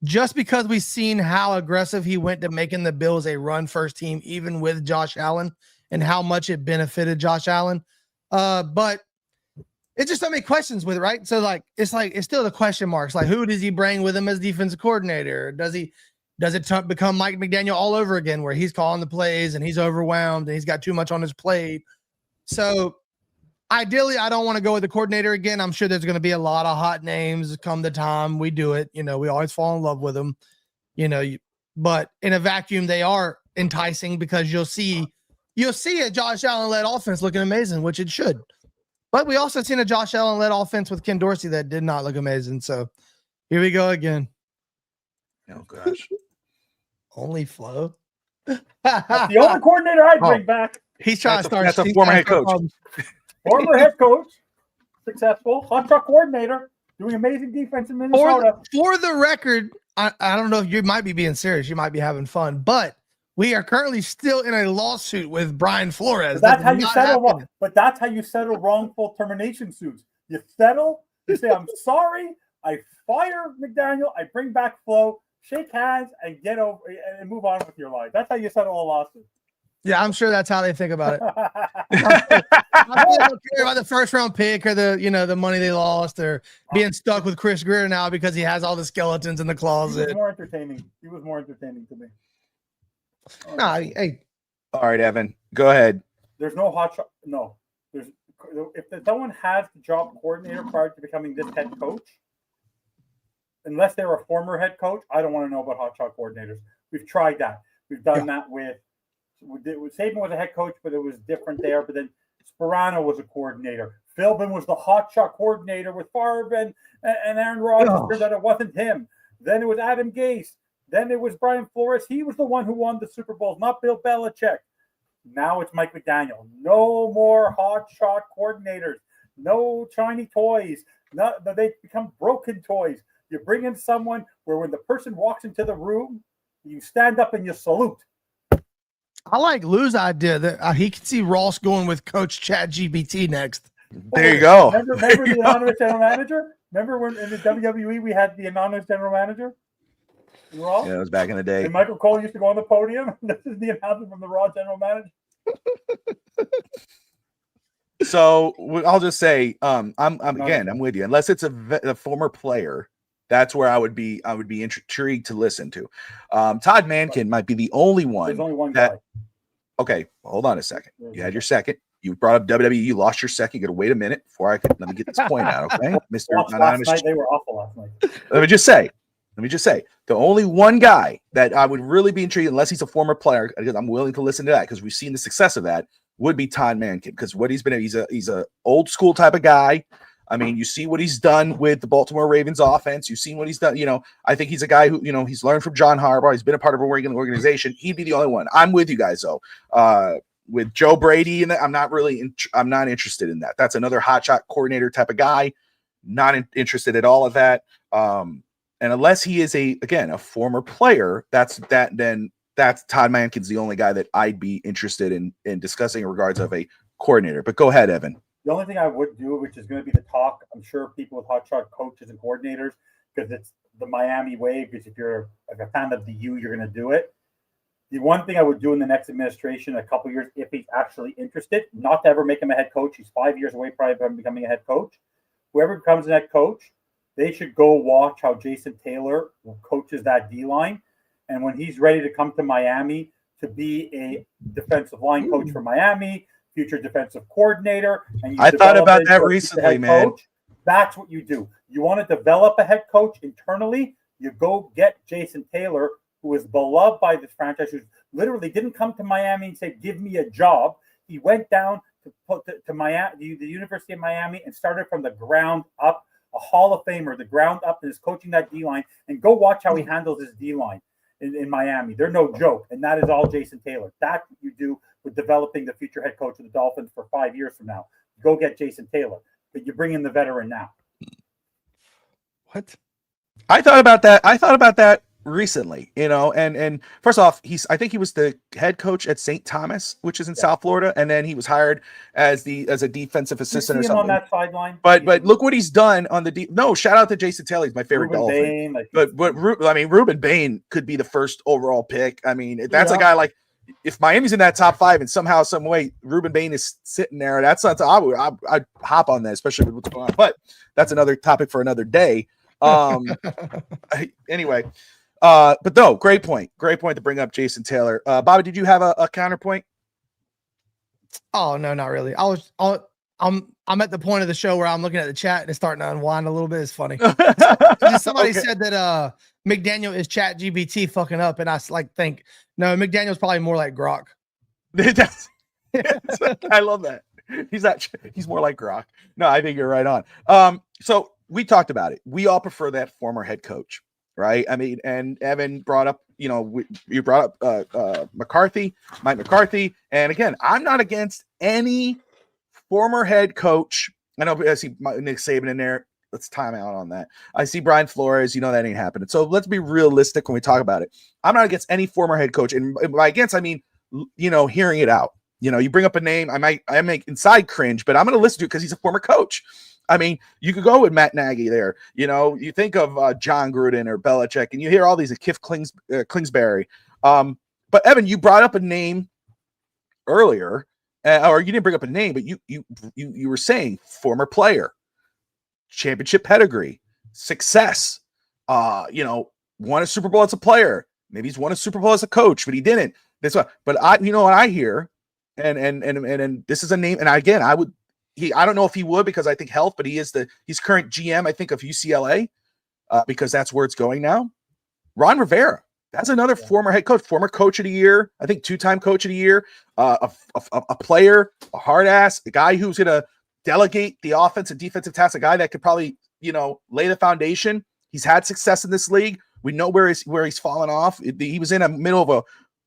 [SPEAKER 2] Just because we've seen how aggressive he went to making the Bills a run-first team, even with Josh Allen, and how much it benefited Josh Allen. But it's just so many questions with it, right? So, it's still the question marks. Like, who does he bring with him as defensive coordinator? Does it become Mike McDaniel all over again, where he's calling the plays and he's overwhelmed and he's got too much on his plate? So, ideally, I don't want to go with the coordinator again. I'm sure there's going to be a lot of hot names come the time we do it. You know, we always fall in love with them, you know, but in a vacuum, they are enticing because you'll see a Josh Allen-led offense looking amazing, which it should. But we also seen a Josh Allen-led offense with Ken Dorsey that did not look amazing. So here we go again.
[SPEAKER 1] Oh, gosh.
[SPEAKER 2] Only Flo.
[SPEAKER 4] That's the only coordinator I'd bring back.
[SPEAKER 2] He's trying to start.
[SPEAKER 1] That's a former head coach.
[SPEAKER 4] Former head coach, successful, hot truck coordinator, doing amazing defense in Minnesota.
[SPEAKER 2] For the record, I don't know if you might be being serious. You might be having fun, but we are currently still in a lawsuit with Brian Flores.
[SPEAKER 4] That's how you settle. But that's how you settle wrongful termination suits. You settle. You say, "I'm sorry. I fire McDaniel. I bring back Flo. shake hands and get over and move on with your life. That's how you settle a lawsuit.
[SPEAKER 2] Yeah, I'm sure that's how they think about it. I don't care about the first round pick or the money they lost or being stuck with Chris Greer now because he has all the skeletons in the
[SPEAKER 4] He
[SPEAKER 2] closet.
[SPEAKER 4] was more entertaining. He was more entertaining to me.
[SPEAKER 2] Nah, hey,
[SPEAKER 1] All right, Evan, go ahead.
[SPEAKER 4] There's no hot shot. No, there's if someone has the job coordinator prior to becoming this head coach, unless they're a former head coach, I don't want to know about hot shot coordinators. We've tried that. We've done that with Saban was a head coach, but it was different there. But then Sperano was a coordinator. Philbin was the hot shot coordinator with Favre and Aaron Rodgers. Turned out it wasn't him. Then it was Adam Gase. Then it was Brian Flores. He was the one who won the Super Bowls, not Bill Belichick. Now it's Mike McDaniel. No more hot shot coordinators. No shiny toys. They become broken toys. You bring in someone where when the person walks into the room, you stand up and you salute.
[SPEAKER 2] I like Lou's idea that he could see Ross going with Coach ChatGPT next.
[SPEAKER 1] There you go.
[SPEAKER 4] Remember the anonymous general manager? Remember when in the WWE we had the anonymous general manager? Raw?
[SPEAKER 1] Yeah, it was back in the day.
[SPEAKER 4] And Michael Cole used to go on the podium. This is the announcement from the Raw general manager.
[SPEAKER 1] So I'll just say, I'm with you. Unless it's a former player, that's where I would be intrigued to listen to. Todd Mankin might be the only one.
[SPEAKER 4] There's only one guy.
[SPEAKER 1] Okay, hold on a second. You had your second. You brought up WWE. You lost your second. You got to wait a minute before let me get this point out. Okay, Mr. Anonymous.
[SPEAKER 4] Last night, they were awful last night.
[SPEAKER 1] Let me just say, the only one guy that I would really be intrigued, unless he's a former player, because I'm willing to listen to that because we've seen the success of that, would be Todd Mankin. Because what he's a old school type of guy. I mean, you see what he's done with the Baltimore Ravens offense. You've seen what he's done. I think he's a guy who, he's learned from John Harbaugh. He's been a part of a regular organization. He'd be the only one. I'm with you guys though. With Joe Brady, and I'm not interested in that. That's another hotshot coordinator type of guy. Not interested at all of that. And unless he is a former player, that's Todd Mankin's the only guy that I'd be interested in discussing in regards of a coordinator. But go ahead, Evan.
[SPEAKER 4] The only thing I would do, which is going to be the talk, I'm sure people with hotshot coaches and coordinators, because it's the Miami way, because if you're a fan of the U, you're going to do it. The one thing I would do in the next administration, a couple of years, if he's actually interested, not to ever make him a head coach. He's 5 years away probably from becoming a head coach. Whoever becomes a head coach, they should go watch how Jason Taylor coaches that D-line. And when he's ready to come to Miami to be a defensive line coach for Miami, future defensive coordinator, and
[SPEAKER 1] I thought about that recently, man.
[SPEAKER 4] Coach, that's what you do. You want to develop a head coach internally, you go get Jason Taylor, who is beloved by this franchise, who literally didn't come to Miami and say, give me a job. He went down to Miami, the University of Miami, and started from the ground up, a Hall of Famer, the ground up, and is coaching that D-line. And go watch how he handles his D-line in Miami. They're no joke. And that is all Jason Taylor. That's what you do with developing the future head coach of the Dolphins for 5 years from now. Go get Jason Taylor. But you bring in the veteran now.
[SPEAKER 1] What? I thought about that recently, and first off, I think he was the head coach at St. Thomas, which is in South Florida, and then he was hired as a defensive assistant or something
[SPEAKER 4] on that sideline.
[SPEAKER 1] But look what he's done on the shout out to Jason Taylor. He's my favorite Dolphin. Ruben Bain could be the first overall pick. I mean, that's a guy like, if Miami's in that top 5 and somehow, some way, Ruben Bain is sitting there, that's not. I'd hop on that, especially with what's going on. But that's another topic for another day. Anyway. But no, great point to bring up Jason Taylor. Bobby, did you have a counterpoint?
[SPEAKER 2] Oh no, not really. I'm at the point of the show where I'm looking at the chat and it's starting to unwind a little bit. It's funny. Somebody said that McDaniel is ChatGPT fucking up, and I think no, McDaniel's probably more like Grok.
[SPEAKER 1] I love that. He's more like Grok. No, I think you're right on. So we talked about it. We all prefer that former head coach. Right. I mean, and Evan brought up, you brought up Mike McCarthy. And again, I'm not against any former head coach. I know I see Nick Saban in there. Let's time out on that. I see Brian Flores. That ain't happening. So let's be realistic when we talk about it. I'm not against any former head coach. And by against, I mean, hearing it out. You bring up a name, I make inside cringe, but I'm going to listen to it because he's a former coach. I mean, you could go with Matt Nagy there. You think of John Gruden or Belichick, and you hear all these Kiff Kingsbury. But Evan, you brought up a name earlier, or you didn't bring up a name, but you were saying former player, championship pedigree, success. Won a Super Bowl as a player. Maybe he's won a Super Bowl as a coach, but he didn't. That's why. But what I hear, and this is a name, and I don't know if he would because I think health, but he's current GM, I think, of UCLA, because that's where it's going now. Ron Rivera. That's another former head coach, former coach of the year. I think 2-time coach of the year, a player, a hard ass, a guy who's going to delegate the offense and defensive tasks, a guy that could probably, lay the foundation. He's had success in this league. We know where he's fallen off. He was in the middle of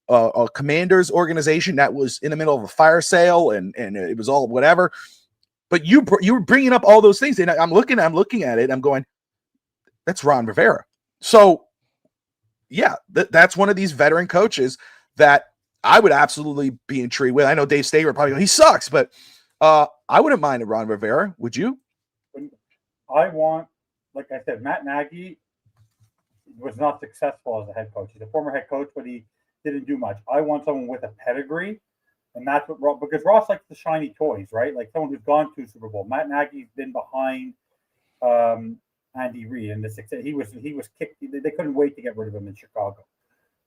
[SPEAKER 1] a commander's organization that was in the middle of a fire sale, and it was all whatever. But you were bringing up all those things, and I'm looking at it. I'm going, that's Ron Rivera. So, yeah, that's one of these veteran coaches that I would absolutely be intrigued with. I know Dave Staver probably he sucks, but I wouldn't mind a Ron Rivera. Would you?
[SPEAKER 4] I want, like I said, Matt Nagy was not successful as a head coach. He's a former head coach, but he didn't do much. I want someone with a pedigree, and that's what because Ross likes the shiny toys, right? Like someone who's gone to Super Bowl. Matt Nagy's been behind Andy Reid, and he was kicked. They couldn't wait to get rid of him in Chicago.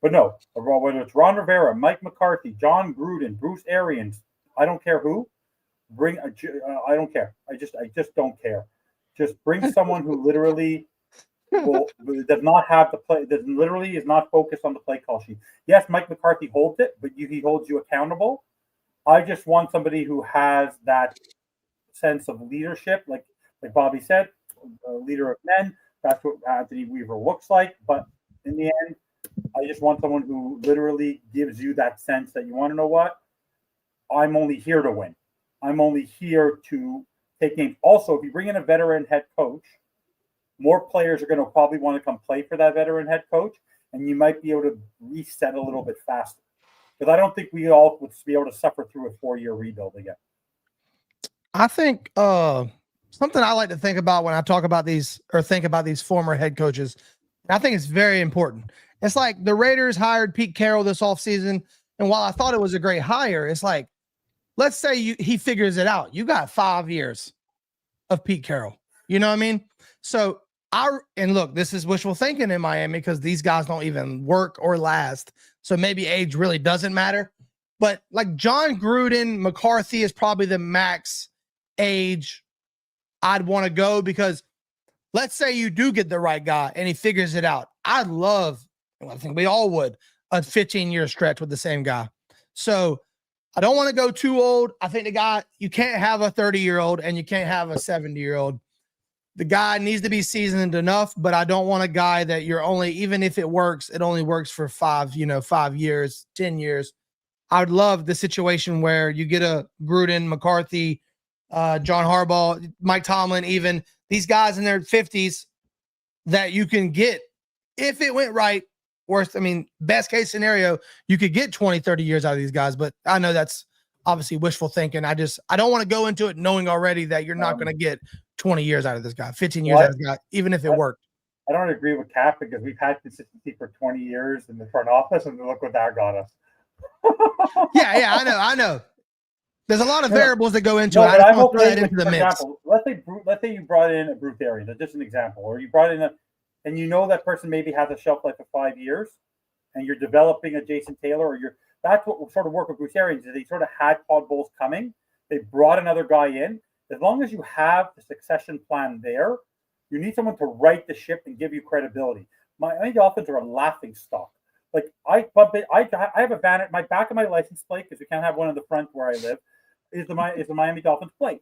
[SPEAKER 4] But no, whether it's Ron Rivera, Mike McCarthy, John Gruden, Bruce Arians, I don't care who. I don't care. I just don't care. Just bring someone who literally does not have the play. That literally is not focused on the play call sheet. Yes, Mike McCarthy holds it, but he holds you accountable. I just want somebody who has that sense of leadership, like Bobby said, a leader of men. That's what Anthony Weaver looks like. But in the end, I just want someone who literally gives you that sense that you want to know what? I'm only here to win. I'm only here to take games. Also, if you bring in a veteran head coach, more players are going to probably want to come play for that veteran head coach, and you might be able to reset a little bit faster. Because I don't think we all would be able to suffer through a 4-year rebuild again.
[SPEAKER 2] I think something I like to think about when I talk about these or think about these former head coaches, I think it's very important. It's like the Raiders hired Pete Carroll this offseason, and while I thought it was a great hire, it's like, let's say he figures it out. You got 5 years of Pete Carroll. You know what I mean? So and look, this is wishful thinking in Miami because these guys don't even work or last. So maybe age really doesn't matter. But like John Gruden, McCarthy is probably the max age I'd want to go because let's say you do get the right guy and he figures it out. I'd love, I think we all would, a 15-year stretch with the same guy. So I don't want to go too old. I think you can't have a 30-year-old and you can't have a 70-year-old. The guy needs to be seasoned enough, but I don't want a guy that even if it works, it only works for 5 years, 10 years. I would love the situation where you get a Gruden, McCarthy, John Harbaugh, Mike Tomlin, even these guys in their 50s that you can get if it went right. Worst, best case scenario, you could get 20, 30 years out of these guys, but I know that's obviously wishful thinking. I don't want to go into it knowing already that you're not going to get 20 years out of this guy, 15 years out of this guy, even if it worked.
[SPEAKER 4] I don't agree with Cap because we've had consistency for 20 years in the front office, and look what that got us.
[SPEAKER 2] Yeah, I know. There's a lot of variables that go into it.
[SPEAKER 4] But
[SPEAKER 2] I
[SPEAKER 4] I'm
[SPEAKER 2] don't throw
[SPEAKER 4] okay
[SPEAKER 2] that
[SPEAKER 4] with,
[SPEAKER 2] into the
[SPEAKER 4] for
[SPEAKER 2] mix.
[SPEAKER 4] example, let's say you brought in a Bruce Arians, just an example, or you brought in and you know that person maybe has a shelf life of 5 years, and you're developing a Jason Taylor, or that's what will sort of work with Bruce Arians is they sort of had Todd Bowles coming. They brought another guy in. As long as you have the succession plan there, you need someone to right the ship and give you credibility. Miami Dolphins are a laughing stock. Like I have a banner, my back of my license plate, because we can't have one in the front where I live, is the Miami Dolphins plate.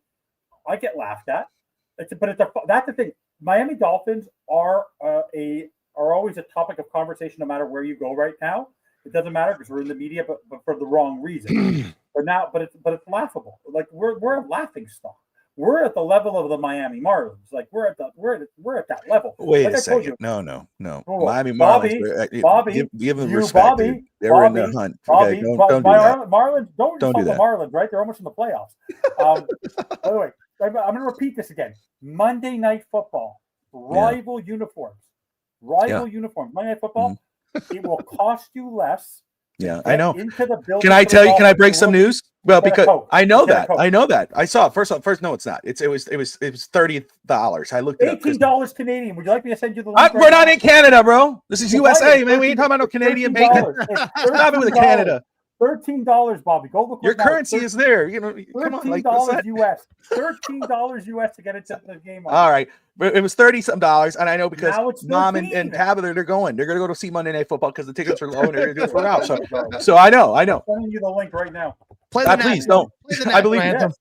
[SPEAKER 4] I get laughed at. That's the thing. Miami Dolphins are always a topic of conversation no matter where you go right now. It doesn't matter because we're in the media, but for the wrong reason. but it's laughable. Like we're a laughing stock. we're at the level of the Miami Marlins. Like we're at that level.
[SPEAKER 1] Wait
[SPEAKER 4] like
[SPEAKER 1] a second. No.
[SPEAKER 4] Whoa.
[SPEAKER 1] Miami
[SPEAKER 4] Bobby,
[SPEAKER 1] Marlins.
[SPEAKER 4] Bobby,
[SPEAKER 1] give them
[SPEAKER 4] you,
[SPEAKER 1] respect.
[SPEAKER 4] Bobby,
[SPEAKER 1] Dude. They were in the hunt. Okay, don't do that.
[SPEAKER 4] Marlins, don't
[SPEAKER 1] do
[SPEAKER 4] insult the
[SPEAKER 1] that.
[SPEAKER 4] Marlins, right? They're almost in the playoffs. By the way, I'm going to repeat this again. Monday Night Football, rival uniforms. Uniforms. Monday Night Football, it will cost you less.
[SPEAKER 1] Yeah, I know.
[SPEAKER 4] Into the building
[SPEAKER 1] can I tell you? Can I break some news? Well, because I know that. I saw it. First, no, it's not. It was $30. I looked it up.
[SPEAKER 4] $18 Canadian. Would you like me to send you the link?
[SPEAKER 1] We're not in Canada, bro. This is USA, man. We ain't talking about no Canadian bacon. Stop it with Canada.
[SPEAKER 4] $13, Bobby. Go look.
[SPEAKER 1] Your currency is there. You know, come on, like
[SPEAKER 4] $13 US. $13 US to get into the game.
[SPEAKER 1] All right, but it was $30-some, and I know because Mom and Tabitha they're going to go to see Monday Night Football because the tickets are low and they're doing for out. So I know.
[SPEAKER 4] I'm sending you the link right now.
[SPEAKER 1] Please don't. I believe you.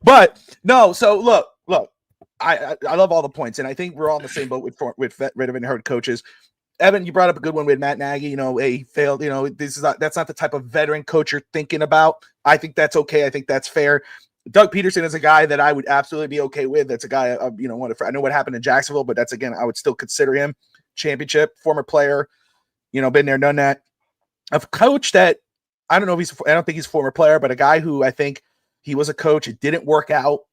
[SPEAKER 1] But no. So look. I love all the points, and I think we're all in the same boat with veteran head coaches. Evan, you brought up a good one with Matt Nagy. You know, he failed. You know, that's not the type of veteran coach you're thinking about. I think that's okay. I think that's fair. Doug Peterson is a guy that I would absolutely be okay with. That's a guy, I know what happened in Jacksonville, but that's, again, I would still consider him championship, former player, been there, done that. A coach that I don't think he's a former player, but a guy who I think he was a coach. It didn't work out.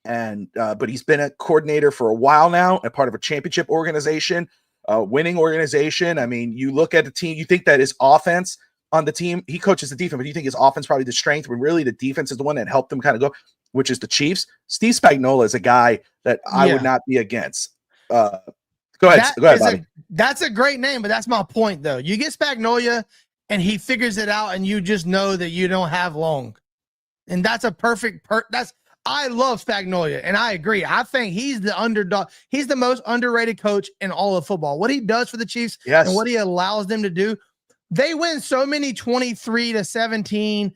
[SPEAKER 1] But he's been a coordinator for a while now and part of a championship organization. Winning organization. I mean, you look at the team, you think that his offense on the team, he coaches the defense, but you think his offense probably the strength when really the defense is the one that helped them kind of go, which is the Chiefs. Steve Spagnuolo is a guy that I would not be against. Go ahead, Bobby.
[SPEAKER 2] That's a great name, but that's my point, though. You get Spagnuolo and he figures it out, and you just know that you don't have long. And that's a perfect I love Spagnuolo, and I agree. I think he's the underdog. He's the most underrated coach in all of football. What he does for the Chiefs and what he allows them to do, they win so many 23-17,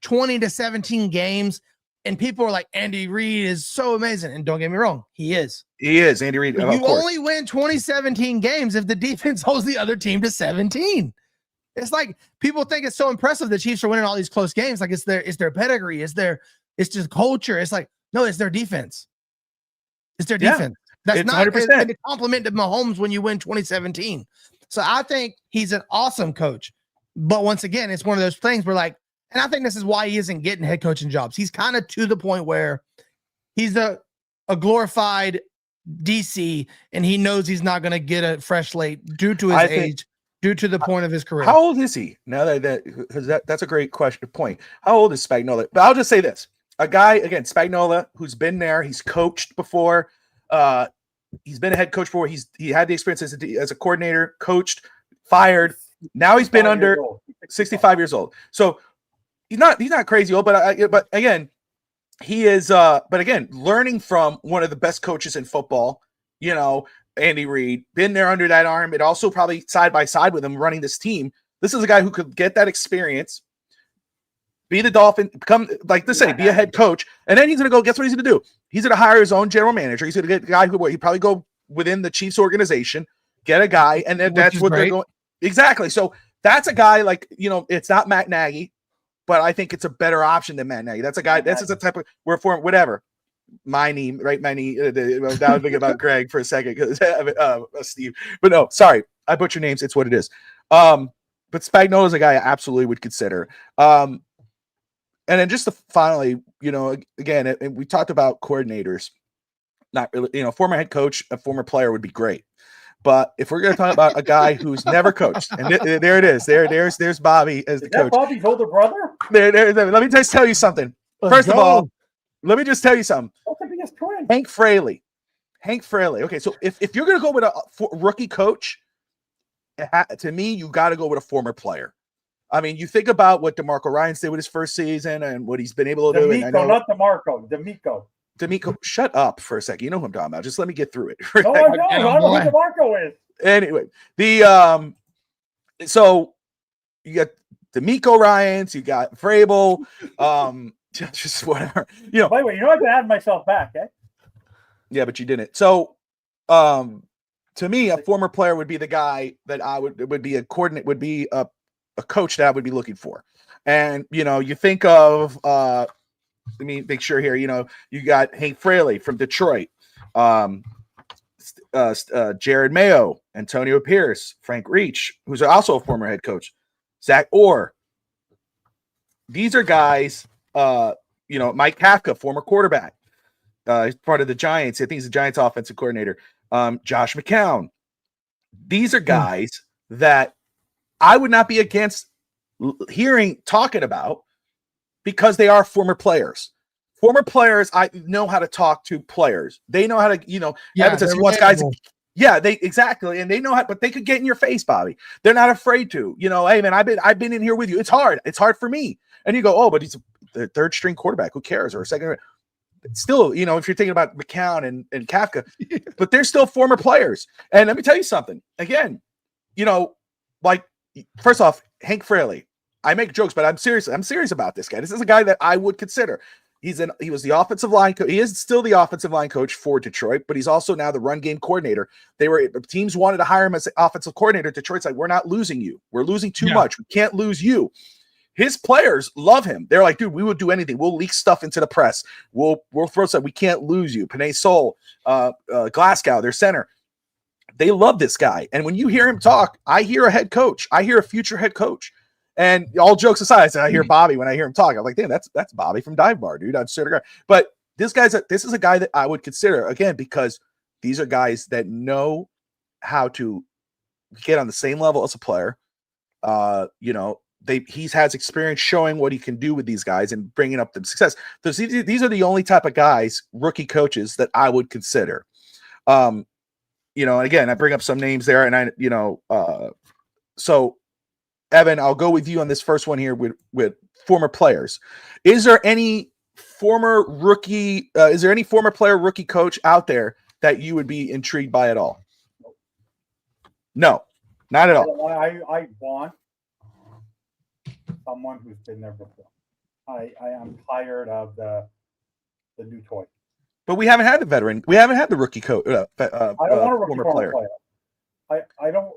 [SPEAKER 2] 20-17 games, and people are like, Andy Reid is so amazing. And don't get me wrong, he is.
[SPEAKER 1] He is, Andy Reid.
[SPEAKER 2] You only win 20-17 games if the defense holds the other team to 17. It's like people think it's so impressive the Chiefs are winning all these close games. Like it's their pedigree, it's just culture. It's like, no, it's their defense. It's their defense. That's not 100%. A compliment to Mahomes when you win 2017. So I think he's an awesome coach. But once again, it's one of those things where and I think this is why he isn't getting head coaching jobs. He's kind of to the point where he's a glorified DC, and he knows he's not going to get a fresh slate due to his age, due to the point of his career.
[SPEAKER 1] How old is he? Now that's a great point. How old is Spagnuolo? But I'll just say this. A guy, again, Spagnuolo, who's been there, he's coached before, he's been a head coach before, he had the experience as a coordinator, coached, fired. Now he's been under 65 years old. So he's not crazy old, but again, he is. But again, learning from one of the best coaches in football, Andy Reid, been there under that arm. It also probably side by side with him running this team. This is a guy who could get that experience. Be the Dolphin, become be a head coach, and then he's going to go. Guess what he's going to do? He's going to hire his own general manager. He's going to get a guy who he probably go within the Chiefs organization, get a guy, and then that's what they're going. Exactly. So that's a guy it's not Matt Nagy, but I think it's a better option than Matt Nagy. That's a guy. This is a type of whatever. Miney, right? Miney. Now I'm thinking about Greg for a second because Steve. But no, sorry, I butcher names. It's what it is. But Spagnuolo is a guy I absolutely would consider. And then just to finally, again, we talked about coordinators, not really, former head coach, a former player would be great. But if we're going to talk about a guy who's never coached, and there it is, there's Bobby as the coach.
[SPEAKER 4] Bobby's older brother?
[SPEAKER 1] Let me just tell you something. First of all, let me just tell you something. Hank Fraley. Okay, so if you're going to go with a rookie coach, to me, you got to go with a former player. I mean, you think about what DeMarco Ryans did with his first season and what he's been able to do. And
[SPEAKER 4] not DeMarco, D'Amico.
[SPEAKER 1] Shut up for a second. You know who I'm talking about. Just let me get through it.
[SPEAKER 4] No, I don't. I don't know who DeMarco is.
[SPEAKER 1] Anyway, so you got D'Amico Ryans, you got Vrabel, just whatever.
[SPEAKER 4] By the way, I can add myself back, eh?
[SPEAKER 1] Yeah, but you didn't. So, to me, a former player would be the guy that would be a coordinate, would be a coach that I would be looking for. And, you think of let me make sure here. You got Hank Fraley from Detroit, Jared Mayo, Antonio Pierce, Frank Reach, who's also a former head coach, Zach Orr. These are guys, Mike Kafka, former quarterback. He's part of the Giants. I think he's the Giants offensive coordinator. Josh McCown. These are guys that I would not be against talking about because they are former players. Former players, I know how to talk to players. They know how to, Evan says he wants guys. They exactly, and they know how, but they could get in your face, Bobby. They're not afraid to. Hey man, I've been in here with you. It's hard. It's hard for me. And you go, oh, but he's the third string quarterback. Who cares? Or a second. Still, if you're thinking about McCown and Kafka, but they're still former players. And let me tell you something. Again, first off, Hank Fraley. I make jokes, but I'm serious about this guy. This is a guy that I would consider. He was the offensive line coach. He is still the offensive line coach for Detroit, but he's also now the run game coordinator. Teams wanted to hire him as the offensive coordinator. Detroit's like, we're not losing you. We're losing too much. We can't lose you. His players love him. They're like, dude, we will do anything. We'll leak stuff into the press. We'll throw stuff. We can't lose you. Panay Sol, Glasgow, their center. They love this guy. And when you hear him talk, I hear a head coach. I hear a future head coach. And all jokes aside, I hear Bobby when I hear him talk. I'm like, damn, that's Bobby from Dive Bar, dude. I'm sure. But this is a guy that I would consider, again, because these are guys that know how to get on the same level as a player. He has experience showing what he can do with these guys and bringing up the success. So these are the only type of guys, rookie coaches, that I would consider. And again, I bring up some names there, and so Evan, I'll go with you on this first one here with former players. Is there any former player rookie coach out there that you would be intrigued by at all? No, not at all.
[SPEAKER 4] I want someone who's been there before. I am tired of the new toy.
[SPEAKER 1] But we haven't had the veteran. We haven't had the rookie coach.
[SPEAKER 4] I don't want a rookie former player. I don't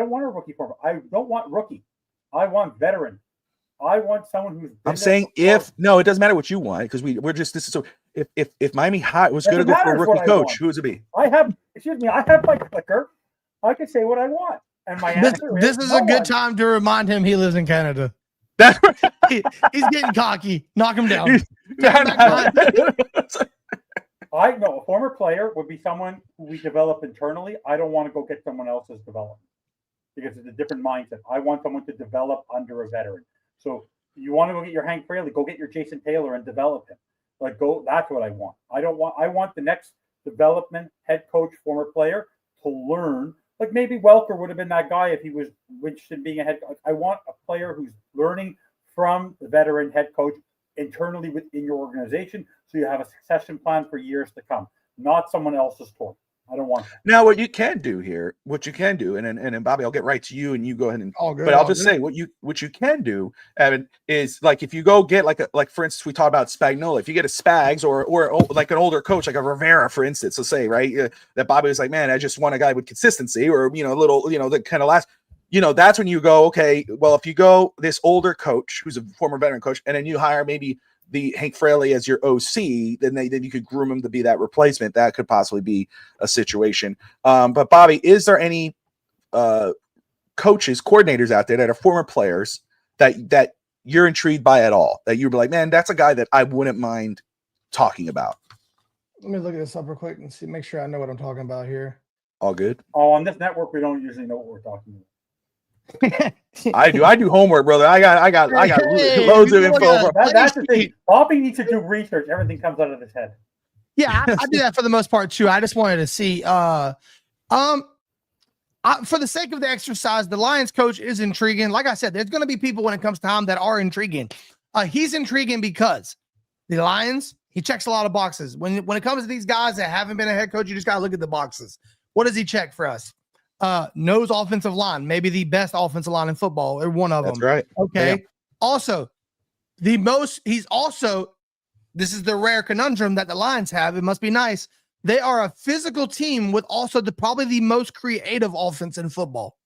[SPEAKER 4] want a rookie former. I don't want rookie. I want veteran. I want someone who's.
[SPEAKER 1] I'm saying it doesn't matter what you want, because we're just this is so. If Miami High was going to go for a rookie coach, who would it be?
[SPEAKER 4] I have my clicker. I can say what I want, and my answer
[SPEAKER 2] this is a good time to remind him he lives in Canada. He's getting cocky. Knock him down.
[SPEAKER 4] I know a former player would be someone who we develop internally. I don't want to go get someone else's development because it's a different mindset. I want someone to develop under a veteran. So you want to go get your Hank Fraley, go get your Jason Taylor and develop him. That's what I want. I want the next development head coach, former player to learn. Like maybe Welker would have been that guy if he was interested in being a head coach. I want a player who's learning from the veteran head coach internally within your organization, so you have a succession plan for years to come, not someone else's toy. I don't want that.
[SPEAKER 1] Now, what you can do, and Bobby, I'll get right to you, and you go ahead and. But I'll just say what you can do, Evan, is like if you go get like for instance, we talked about Spagnuolo. If you get a Spags or like an older coach, like a Rivera, for instance, let's say that Bobby was like, man, I just want a guy with consistency, or a little, the kind of last. That's when you go, okay, well, if you go this older coach who's a former veteran coach, and then you hire maybe the Hank Fraley as your OC, then you could groom him to be that replacement. That could possibly be a situation. But Bobby, is there any coaches, coordinators out there that are former players that you're intrigued by at all? That you'd be like, man, that's a guy that I wouldn't mind talking about.
[SPEAKER 2] Let me look at this up real quick and make sure I know what I'm talking about here.
[SPEAKER 1] All good.
[SPEAKER 4] Oh, on this network, we don't usually know what we're talking about.
[SPEAKER 1] I do homework, brother. I got loads of info.
[SPEAKER 4] That's the thing. Bobby needs to do research. Everything comes out of his head.
[SPEAKER 2] Yeah, I do that for the most part too. I just wanted to see. For the sake of the exercise, the Lions coach is intriguing. Like I said, there's going to be people when it comes to him that are intriguing. He's intriguing because the Lions, he checks a lot of boxes. When it comes to these guys that haven't been a head coach, you just got to look at the boxes. What does he check for us? Knows offensive line, maybe the best offensive line in football, or one of them.
[SPEAKER 1] That's right.
[SPEAKER 2] Okay.
[SPEAKER 1] Yeah.
[SPEAKER 2] Also, this is the rare conundrum that the Lions have. It must be nice. They are a physical team with also probably the most creative offense in football.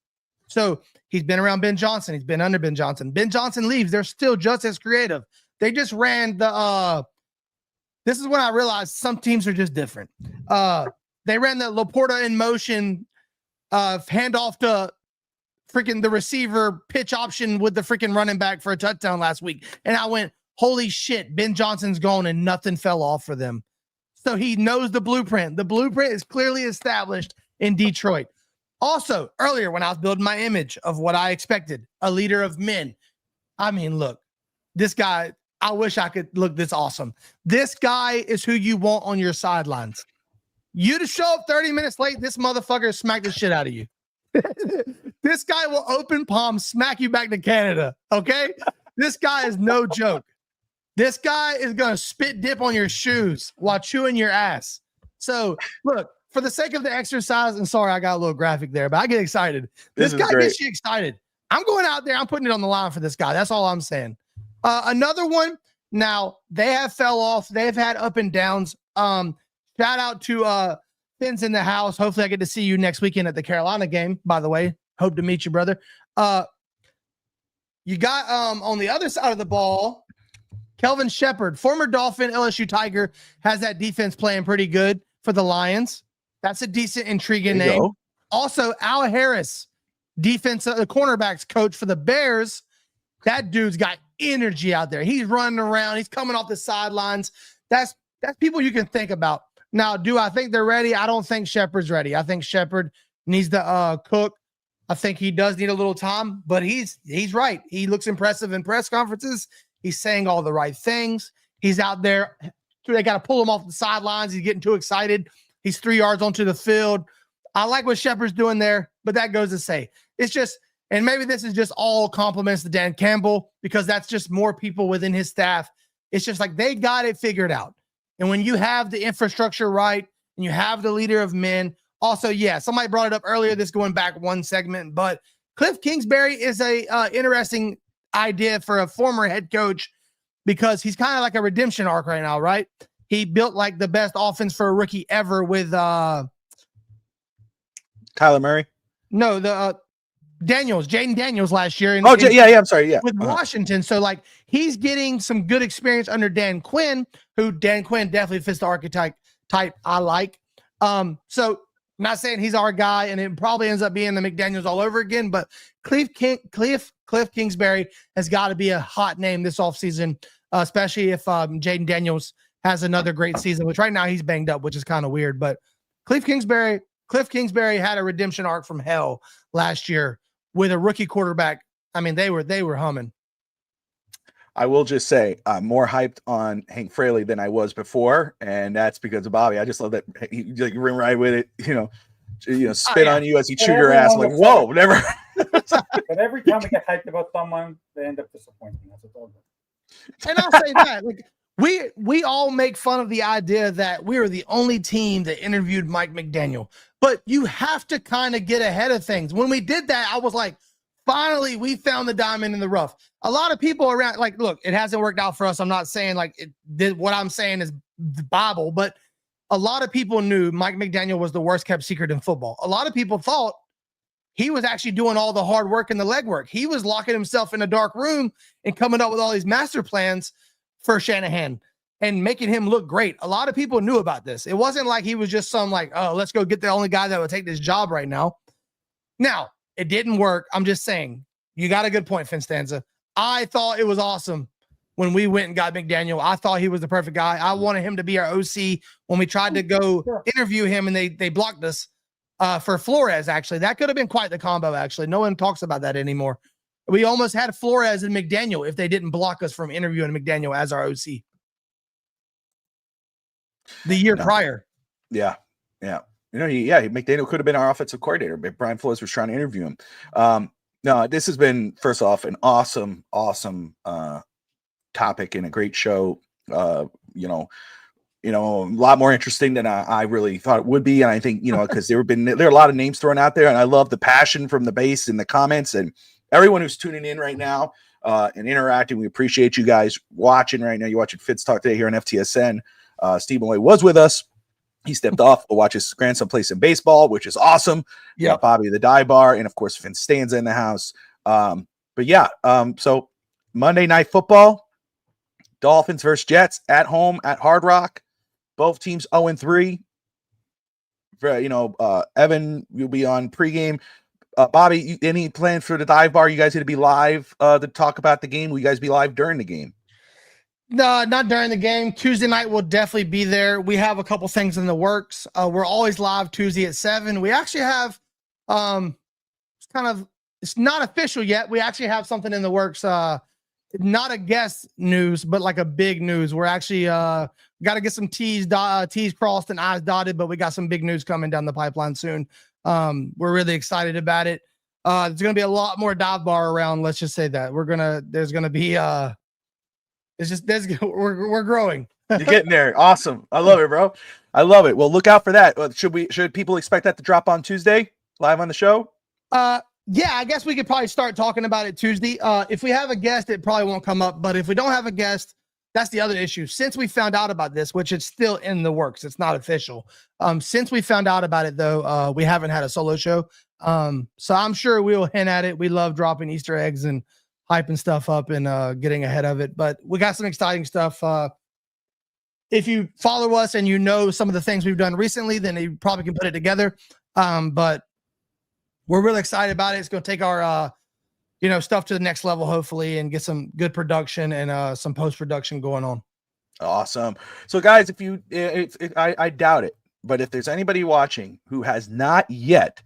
[SPEAKER 2] So he's been around Ben Johnson. He's been under Ben Johnson. Ben Johnson leaves. They're still just as creative. They just ran the this is when I realized some teams are just different. They ran the Laporta in motion handoff to freaking the receiver pitch option with the freaking running back for a touchdown last week. And I went, holy shit, Ben Johnson's gone and nothing fell off for them. So he knows the blueprint. The blueprint is clearly established in Detroit. Also, earlier when I was building my image of what I expected, a leader of men. I mean, look, this guy, I wish I could look this awesome. This guy is who you want on your sidelines. You to show up 30 minutes late, this motherfucker smack the shit out of you. This guy will open palm, smack you back to Canada. Okay? This guy is no joke. This guy is going to spit dip on your shoes while chewing your ass. So, look, for the sake of the exercise, and sorry, I got a little graphic there, but I get excited. This guy gets you excited. I'm going out there. I'm putting it on the line for this guy. That's all I'm saying. Another one. Now, they have fell off. They've had up and downs. Shout out to Finn's in the house. Hopefully I get to see you next weekend at the Carolina game, by the way. Hope to meet you, brother. You got on the other side of the ball, Kelvin Shepard, former Dolphin, LSU Tiger, has that defense playing pretty good for the Lions. That's a decent, intriguing name.
[SPEAKER 1] Go.
[SPEAKER 2] Also, Al Harris, the cornerbacks coach for the Bears. That dude's got energy out there. He's running around. He's coming off the sidelines. That's people you can think about. Now, do I think they're ready? I don't think Shepard's ready. I think Shepard needs to cook. I think he does need a little time, but he's right. He looks impressive in press conferences. He's saying all the right things. He's out there. They got to pull him off the sidelines. He's getting too excited. He's 3 yards onto the field. I like what Shepard's doing there, but that goes to say, it's just, and maybe this is just all compliments to Dan Campbell because that's just more people within his staff. It's just like they got it figured out. And when you have the infrastructure right and you have the leader of men, also, yeah, somebody brought it up earlier, this going back one segment, but Cliff Kingsbury is a interesting idea for a former head coach because he's kind of like a redemption arc right now, right? He built like the best offense for a rookie ever with
[SPEAKER 1] Kyler Murray.
[SPEAKER 2] No, the Jaden Daniels last year.
[SPEAKER 1] I'm sorry. Yeah.
[SPEAKER 2] With Washington. So like he's getting some good experience under Dan Quinn, who Dan Quinn definitely fits the archetype type I like. So I'm not saying he's our guy, and it probably ends up being the McDaniels all over again, but Cliff Kingsbury has got to be a hot name this offseason, especially if Jaden Daniels has another great season, which right now he's banged up, which is kind of weird. But Cliff Kingsbury had a redemption arc from hell last year with a rookie quarterback. I mean, they were humming.
[SPEAKER 1] I will just say I'm more hyped on Hank Fraley than I was before, and that's because of Bobby. I just love that he like ran right with it, spit on you as he chewed your ass. I'm like, whoa, never.
[SPEAKER 4] But every time we get hyped about someone, they end up disappointing us. It's all good.
[SPEAKER 2] And I'll say that, like, we all make fun of the idea that we are the only team that interviewed Mike McDaniel, but you have to kind of get ahead of things. When we did that, I was like, finally, we found the diamond in the rough. A lot of people around, like, look, it hasn't worked out for us. I'm not saying like it did. What I'm saying is the Bible, but a lot of people knew Mike McDaniel was the worst kept secret in football. A lot of people thought he was actually doing all the hard work and the legwork. He was locking himself in a dark room and coming up with all these master plans for Shanahan and making him look great. A lot of people knew about this. It wasn't like he was just some like, oh, let's go get the only guy that would take this job right now. Now, it didn't work. I'm just saying, you got a good point, FinStanza. I thought it was awesome when we went and got McDaniel. I thought he was the perfect guy. I wanted him to be our OC when we tried to go interview him and they blocked us for Flores, actually. That could have been quite the combo, actually. No one talks about that anymore. We almost had Flores and McDaniel if they didn't block us from interviewing McDaniel as our OC the year prior.
[SPEAKER 1] Yeah. McDaniel could have been our offensive coordinator, but Brian Flores was trying to interview him. No, this has been, first off, an awesome topic and a great show. A lot more interesting than I really thought it would be. And I think, because there are a lot of names thrown out there, and I love the passion from the base in the comments and everyone who's tuning in right now and interacting. We appreciate you guys watching right now. You're watching Fitz Talk today here on FTSN. Steve Molloy was with us. He stepped off to watch his grandson play some baseball, which is awesome. Yeah, Bobby the Dive Bar, and of course FinStanza in the house. So Monday Night Football, Dolphins versus Jets at home at Hard Rock. Both teams 0-3. Evan, you'll be on pregame. Bobby, any plans for the dive bar? You guys going to be live to talk about the game? Will you guys be live during the game?
[SPEAKER 2] No, not during the game. Tuesday night we'll definitely be there. We have a couple things in the works. We're always live Tuesday at 7. We actually have it's not official yet. We actually have something in the works. Not a guest news, but like a big news. We're actually got to get some T's crossed and I's dotted, but we got some big news coming down the pipeline soon. We're really excited about it. There's going to be a lot more dive bar around. Let's just say that there's going to be we're growing.
[SPEAKER 1] You're getting there. Awesome. I love it, bro. I love it. Well, look out for that. Should people expect that to drop on Tuesday live on the show?
[SPEAKER 2] Yeah, I guess we could probably start talking about it Tuesday. If we have a guest, it probably won't come up. But if we don't have a guest, that's the other issue. Since we found out about this, which it's still in the works, it's not official. Since we found out about it, though, we haven't had a solo show. So I'm sure we'll hint at it. We love dropping Easter eggs and hyping stuff up and getting ahead of it. But we got some exciting stuff. If you follow us and you know some of the things we've done recently, then you probably can put it together. But we're really excited about it. It's going to take our, stuff to the next level, hopefully, and get some good production and some post-production going on.
[SPEAKER 1] Awesome. So, guys, I doubt it, but if there's anybody watching who has not yet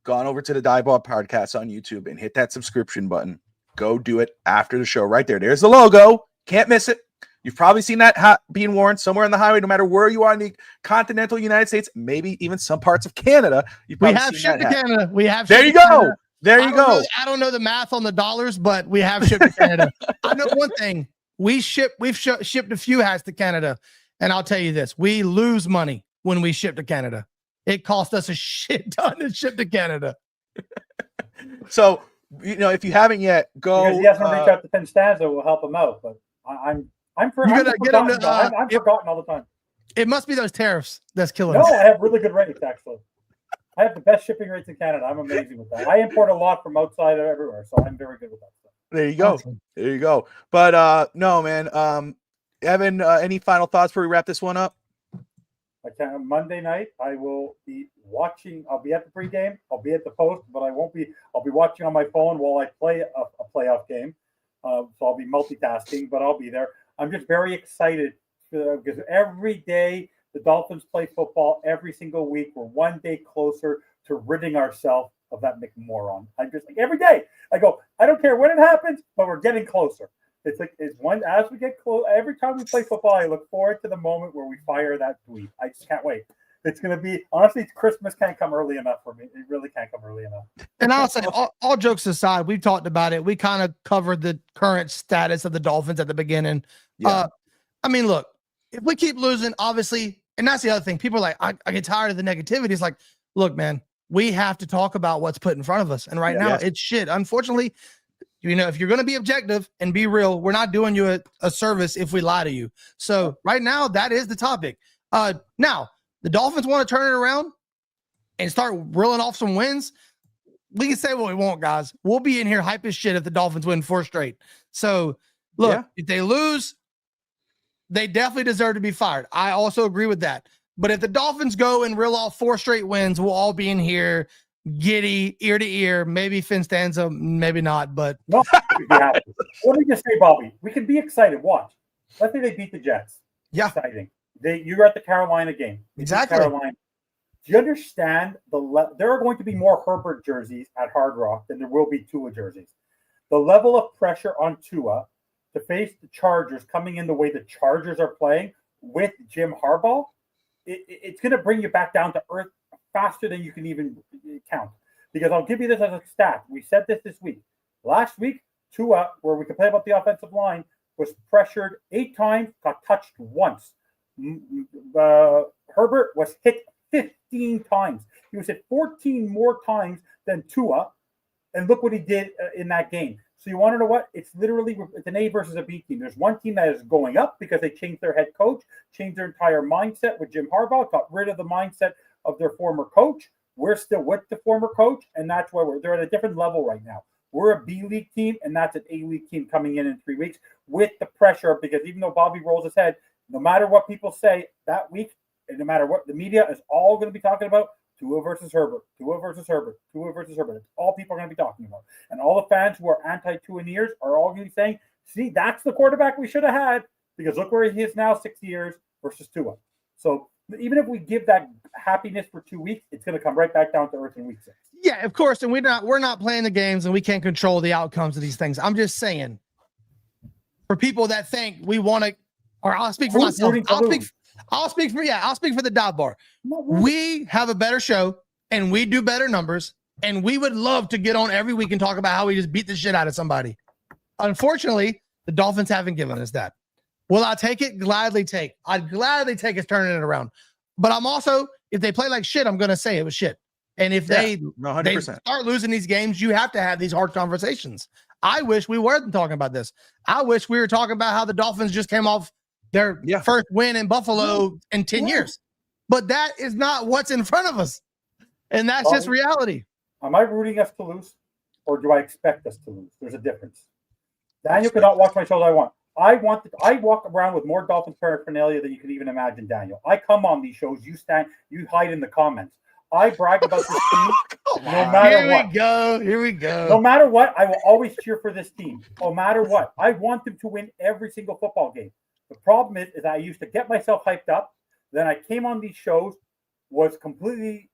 [SPEAKER 1] gone over to the Dive Bar Podcast on YouTube and hit that subscription button, go do it after the show right there. There's the logo. Can't miss it. You've probably seen that hat being worn somewhere on the highway, no matter where you are in the continental United States, maybe even some parts of Canada.
[SPEAKER 2] We have shipped to Canada.
[SPEAKER 1] There you go. There you go.
[SPEAKER 2] I don't know the math on the dollars, but we have shipped to Canada. I know one thing. We've shipped a few hats to Canada, and I'll tell you this: we lose money when we ship to Canada. It cost us a shit ton to ship to Canada.
[SPEAKER 1] So, if you haven't yet, go.
[SPEAKER 4] Because he has to reach out to FinStanza, we'll help him out. But I'm forgotten all the time.
[SPEAKER 2] It must be those tariffs that's killing
[SPEAKER 4] us.
[SPEAKER 2] us.
[SPEAKER 4] No, I have really good rates, actually. I have the best shipping rates in Canada. I'm amazing with that. I import a lot from outside of everywhere, so I'm very good with that stuff.
[SPEAKER 1] There you go. Awesome. There you go. But no, man. Evan, any final thoughts before we wrap this one up?
[SPEAKER 4] Monday night, I will be watching. I'll be at the pregame. I'll be at the post, but I won't be. I'll be watching on my phone while I play a playoff game. So I'll be multitasking, but I'll be there. I'm just very excited because every day the Dolphins play football. Every single week, we're one day closer to ridding ourselves of that McMoron. I'm just like every day. I go. I don't care when it happens, but we're getting closer. It's as we get close. Every time we play football, I look forward to the moment where we fire that tweet. I just can't wait. It's going to be, honestly, Christmas can't come early enough for me. It really can't come early enough.
[SPEAKER 2] And I'll say, all jokes aside, we've talked about it. We kind of covered the current status of the Dolphins at the beginning. Yeah. Look, if we keep losing, obviously, and that's the other thing. People are like, I get tired of the negativity. It's like, look, man, we have to talk about what's put in front of us. And right now, it's shit. Unfortunately, if you're going to be objective and be real, we're not doing you a service if we lie to you. So right now, that is the topic. Now, the Dolphins want to turn it around and start reeling off some wins. We can say what we want, guys. We'll be in here hype as shit if the Dolphins win 4 straight. So, look, if they lose, they definitely deserve to be fired. I also agree with that. But if the Dolphins go and reel off 4 straight wins, we'll all be in here giddy, ear to ear. Maybe FinStanza, maybe not. But
[SPEAKER 4] let me just say, Bobby, we can be excited. Watch. Let's say they beat the Jets.
[SPEAKER 2] Yeah,
[SPEAKER 4] exciting. You're at the Carolina game.
[SPEAKER 2] Exactly.
[SPEAKER 4] Carolina. Do you understand there are going to be more Herbert jerseys at Hard Rock than there will be Tua jerseys. The level of pressure on Tua to face the Chargers coming in the way the Chargers are playing with Jim Harbaugh, it's going to bring you back down to earth faster than you can even count. Because I'll give you this as a stat. We said this week. Last week, Tua, where we complain about the offensive line, was pressured 8 times, got touched once. Herbert was hit 15 times. He was hit 14 more times than Tua, and look what he did in that game. So you want to know what? It's an A versus a B team. There's one team that is going up because they changed their head coach, changed their entire mindset with Jim Harbaugh, got rid of the mindset of their former coach. We're still with the former coach, and that's why they're at a different level right now. We're a B League team, and that's an A League team coming in 3 weeks with the pressure, because even though Bobby rolls his head, no matter what people say that week, and no matter what the media is all going to be talking about, Tua versus Herbert, Tua versus Herbert, Tua versus Herbert. It's all people are going to be talking about. And all the fans who are anti-Tua-neers are all going to be saying, see, that's the quarterback we should have had, because look where he is now, 6 years versus Tua. So even if we give that happiness for 2 weeks, it's going to come right back down to earth in week 6.
[SPEAKER 2] Yeah, of course. And we're not playing the games, and we can't control the outcomes of these things. I'm just saying, for people that think we want to, or I'll speak for myself. I'll speak for the dive bar. We have a better show, and we do better numbers, and we would love to get on every week and talk about how we just beat the shit out of somebody. Unfortunately, the Dolphins haven't given us that. Will I take it? I'd gladly take us turning it around. But I'm also, if they play like shit, I'm going to say it was shit. And if they start losing these games, you have to have these hard conversations. I wish we weren't talking about this. I wish we were talking about how the Dolphins just came off their first win in Buffalo in 10 years. But that is not what's in front of us. And that's just reality.
[SPEAKER 4] Am I rooting us to lose, or do I expect us to lose? There's a difference. Daniel cannot watch my shows I want. I walk around with more Dolphins paraphernalia than you can even imagine, Daniel. I come on these shows. You hide in the comments. I brag about this team no matter what.
[SPEAKER 2] Here we go.
[SPEAKER 4] No matter what, I will always cheer for this team. No matter what. I want them to win every single football game. The problem is I used to get myself hyped up. Then I came on these shows, was completely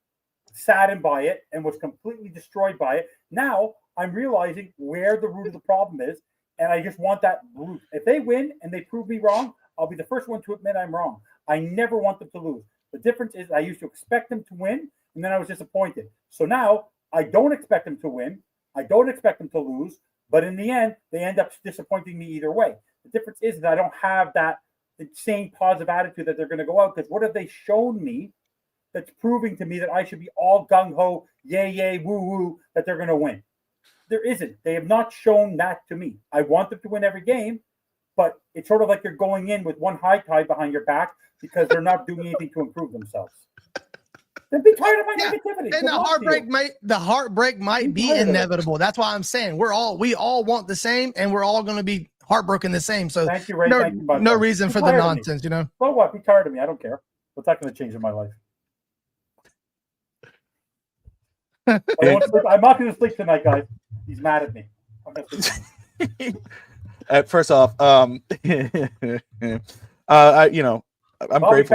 [SPEAKER 4] saddened by it, and was completely destroyed by it. Now I'm realizing where the root of the problem is, and I just want that root. If they win and they prove me wrong, I'll be the first one to admit I'm wrong. I never want them to lose. The difference is I used to expect them to win, and then I was disappointed. So now I don't expect them to win. I don't expect them to lose. But in the end, they end up disappointing me either way. The difference is that I don't have that insane positive attitude that they're going to go out, because what have they shown me that's proving to me that I should be all gung-ho, yay, yay, woo-woo, that they're going to win? There isn't. They have not shown that to me. I want them to win every game, but it's sort of like you're going in with one high tide behind your back because they're not doing anything to improve themselves. They'd be tired of my negativity.
[SPEAKER 2] And the heartbreak might be inevitable. That's why I'm saying we all want the same, and we're all going to be heartbroken the same. So
[SPEAKER 4] thank you, Ray.
[SPEAKER 2] No reason for the nonsense, you know.
[SPEAKER 4] Well, what? Be tired of me. I don't care. What's that going to change in my life? I'm not going to sleep tonight, guys. He's mad at me. I'm not sleeping.
[SPEAKER 1] First off, I'm grateful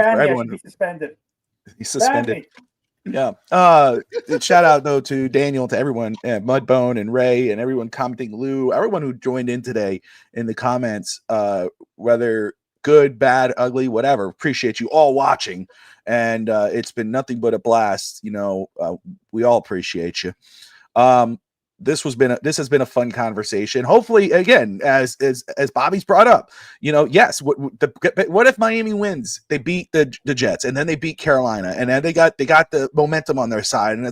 [SPEAKER 1] for everyone.
[SPEAKER 4] He's suspended.
[SPEAKER 1] He's suspended. Yeah. Shout out though to Daniel, to everyone, Mudbone and Ray, and everyone commenting, Lou, everyone who joined in today in the comments, whether good, bad, ugly, whatever. Appreciate you all watching, and it's been nothing but a blast. We all appreciate you. This has been a fun conversation. Hopefully, again, as Bobby's brought up, yes. What if Miami wins? They beat the Jets, and then they beat Carolina, and then they got the momentum on their side, and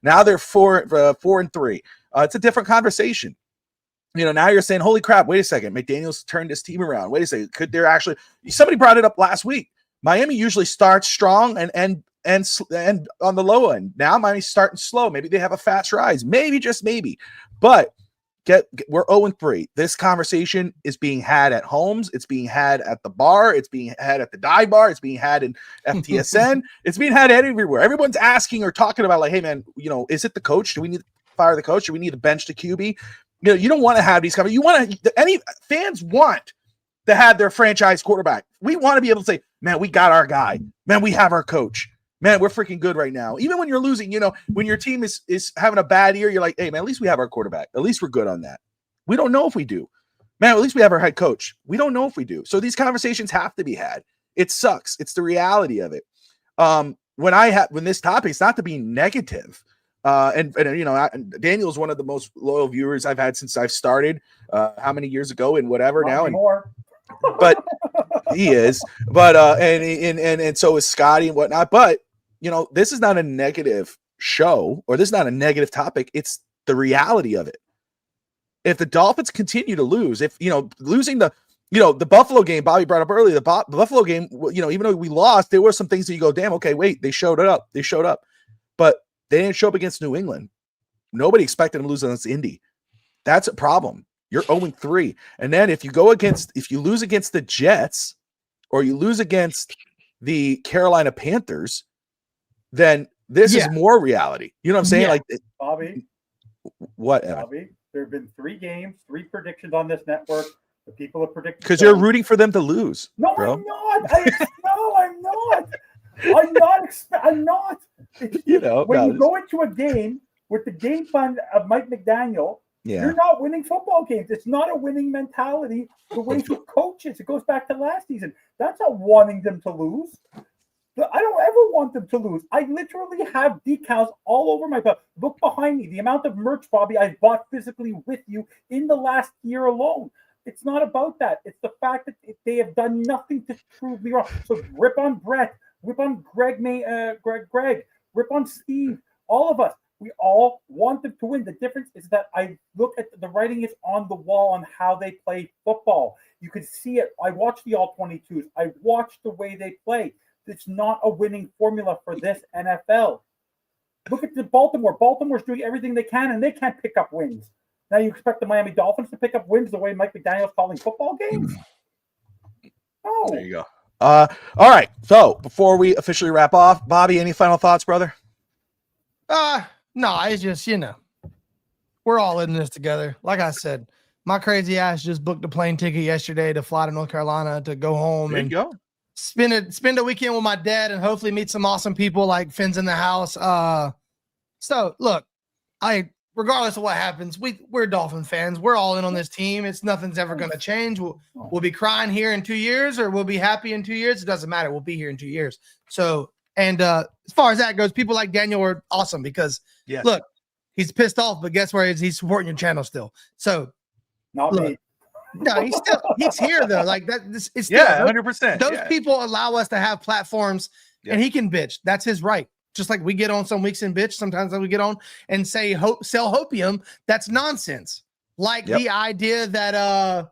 [SPEAKER 1] now they're 4-3. It's a different conversation. Now you're saying, holy crap, wait a second, McDaniel's turned his team around. Wait a second, could there actually? Somebody brought it up last week. Miami usually starts strong and on the low end. Now Miami's starting slow. Maybe they have a fast rise. Maybe, just maybe. But we're 0-3. This conversation is being had at Holmes. It's being had at the bar. It's being had at the dive bar. It's being had in FTSN. It's being had everywhere. Everyone's asking or talking about, like, hey, man, is it the coach? Do we need to fire the coach? Do we need to bench the QB? You don't want to have these conversations. Any fans want to have their franchise quarterback. We want to be able to say, man, we got our guy. Man, we have our coach. Man, we're freaking good right now. Even when you're losing, when your team is having a bad year, you're like, hey, man, at least we have our quarterback. At least we're good on that. We don't know if we do. Man, at least we have our head coach. We don't know if we do. So these conversations have to be had. It sucks. It's the reality of it. When this topic, it's not to be negative. Daniel's one of the most loyal viewers I've had since I've started. How many years ago and whatever
[SPEAKER 4] not
[SPEAKER 1] now?
[SPEAKER 4] Anymore.
[SPEAKER 1] But he is. But and so is Scotty and whatnot. But this is not a negative show, or this is not a negative topic. It's the reality of it. If the Dolphins continue to lose, losing the Buffalo game, Bobby brought up earlier, the Buffalo game, even though we lost, there were some things that you go, damn, okay, wait, they showed up. But they didn't show up against New England. Nobody expected them to lose against Indy. That's a problem. You're 0-3. And then if you lose against the Jets or you lose against the Carolina Panthers, then this is more reality. You know what I'm saying?
[SPEAKER 2] Yeah.
[SPEAKER 1] Like,
[SPEAKER 4] Bobby,
[SPEAKER 1] what? Evan?
[SPEAKER 4] Bobby, there have been 3 games, 3 predictions on this network. The people have predicted.
[SPEAKER 1] Because you're rooting for them to lose.
[SPEAKER 4] No,
[SPEAKER 1] bro.
[SPEAKER 4] I'm not. I'm not. I'm not.
[SPEAKER 1] You know,
[SPEAKER 4] When you go into a game with the game plan of Mike McDaniel, you're not winning football games. It's not a winning mentality the way he coaches. It goes back to last season. That's not wanting them to lose. I don't ever want them to lose. I literally have decals all over my belt. Look behind me. The amount of merch, Bobby, I've bought physically with you in the last year alone. It's not about that. It's the fact that they have done nothing to prove me wrong. So rip on Brett, rip on Greg, rip on Steve, all of us. We all want them to win. The difference is that I look at the writing is on the wall on how they play football. You can see it. I watch the all-22s. I watch the way they play. It's not a winning formula for this NFL. Look at the Baltimore. Baltimore's doing everything they can, and they can't pick up wins. Now you expect the Miami Dolphins to pick up wins the way Mike McDaniel's calling football games? No.
[SPEAKER 1] There you go. All right. So before we officially wrap off, Bobby, any final thoughts, brother?
[SPEAKER 2] No, it's just, we're all in this together. Like I said, my crazy ass just booked a plane ticket yesterday to fly to North Carolina to go home
[SPEAKER 1] There you go.
[SPEAKER 2] spend a weekend with my dad and hopefully meet some awesome people like Finn's in the house. So look, regardless of what happens, we're Dolphin fans. We're all in on this team. Nothing's ever going to change. We'll be crying here in 2 years, or we'll be happy in 2 years. It doesn't matter. We'll be here in 2 years. So, and as far as that goes, people like Daniel are awesome because look, he's pissed off, but guess where he's supporting your channel still. So,
[SPEAKER 4] not me.
[SPEAKER 2] No, he's here though. Like that, it's still,
[SPEAKER 1] 100%.
[SPEAKER 2] Those people allow us to have platforms, and he can bitch. That's his right. Just like we get on some weeks and bitch, sometimes we get on and say sell hopium. That's nonsense. Like the idea that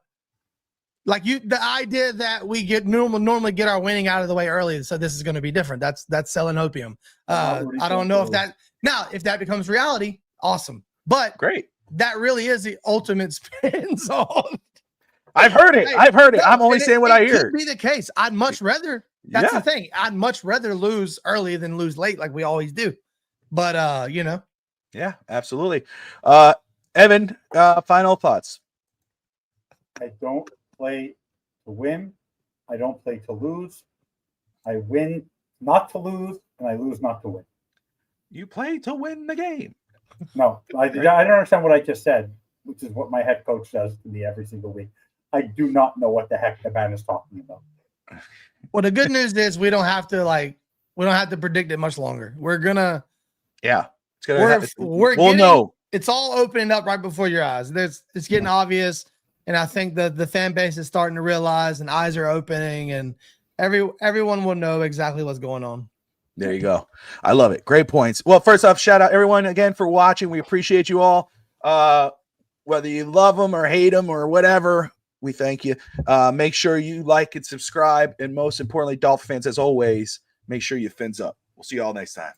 [SPEAKER 2] the idea that we normally get our winning out of the way early, so this is going to be different. That's selling opium. I don't know if that becomes reality, awesome. But
[SPEAKER 1] great.
[SPEAKER 2] That really is the ultimate spin zone.
[SPEAKER 1] I've heard it. I'm only saying what I hear.
[SPEAKER 2] Could be the case. I'd much rather. That's the thing. I'd much rather lose early than lose late, like we always do. But
[SPEAKER 1] yeah, absolutely. Evan, final thoughts.
[SPEAKER 4] I don't play to win. I don't play to lose. I win not to lose, and I lose not to win.
[SPEAKER 1] You play to win the game.
[SPEAKER 4] No, I don't understand what I just said, which is what my head coach does to me every single week. I do not know what the heck the man is talking about.
[SPEAKER 2] Well, the good news is we don't have to predict it much longer. We're gonna, we'll know. It's all opening up right before your eyes. It's getting obvious, and I think the fan base is starting to realize, and eyes are opening, and everyone will know exactly what's going on.
[SPEAKER 1] There you go. I love it. Great points. Well, first off, shout out everyone again for watching. We appreciate you all. Whether you love them or hate them or whatever, we thank you. Make sure you like and subscribe. And most importantly, Dolphin fans, as always, make sure you fins up. We'll see you all next time.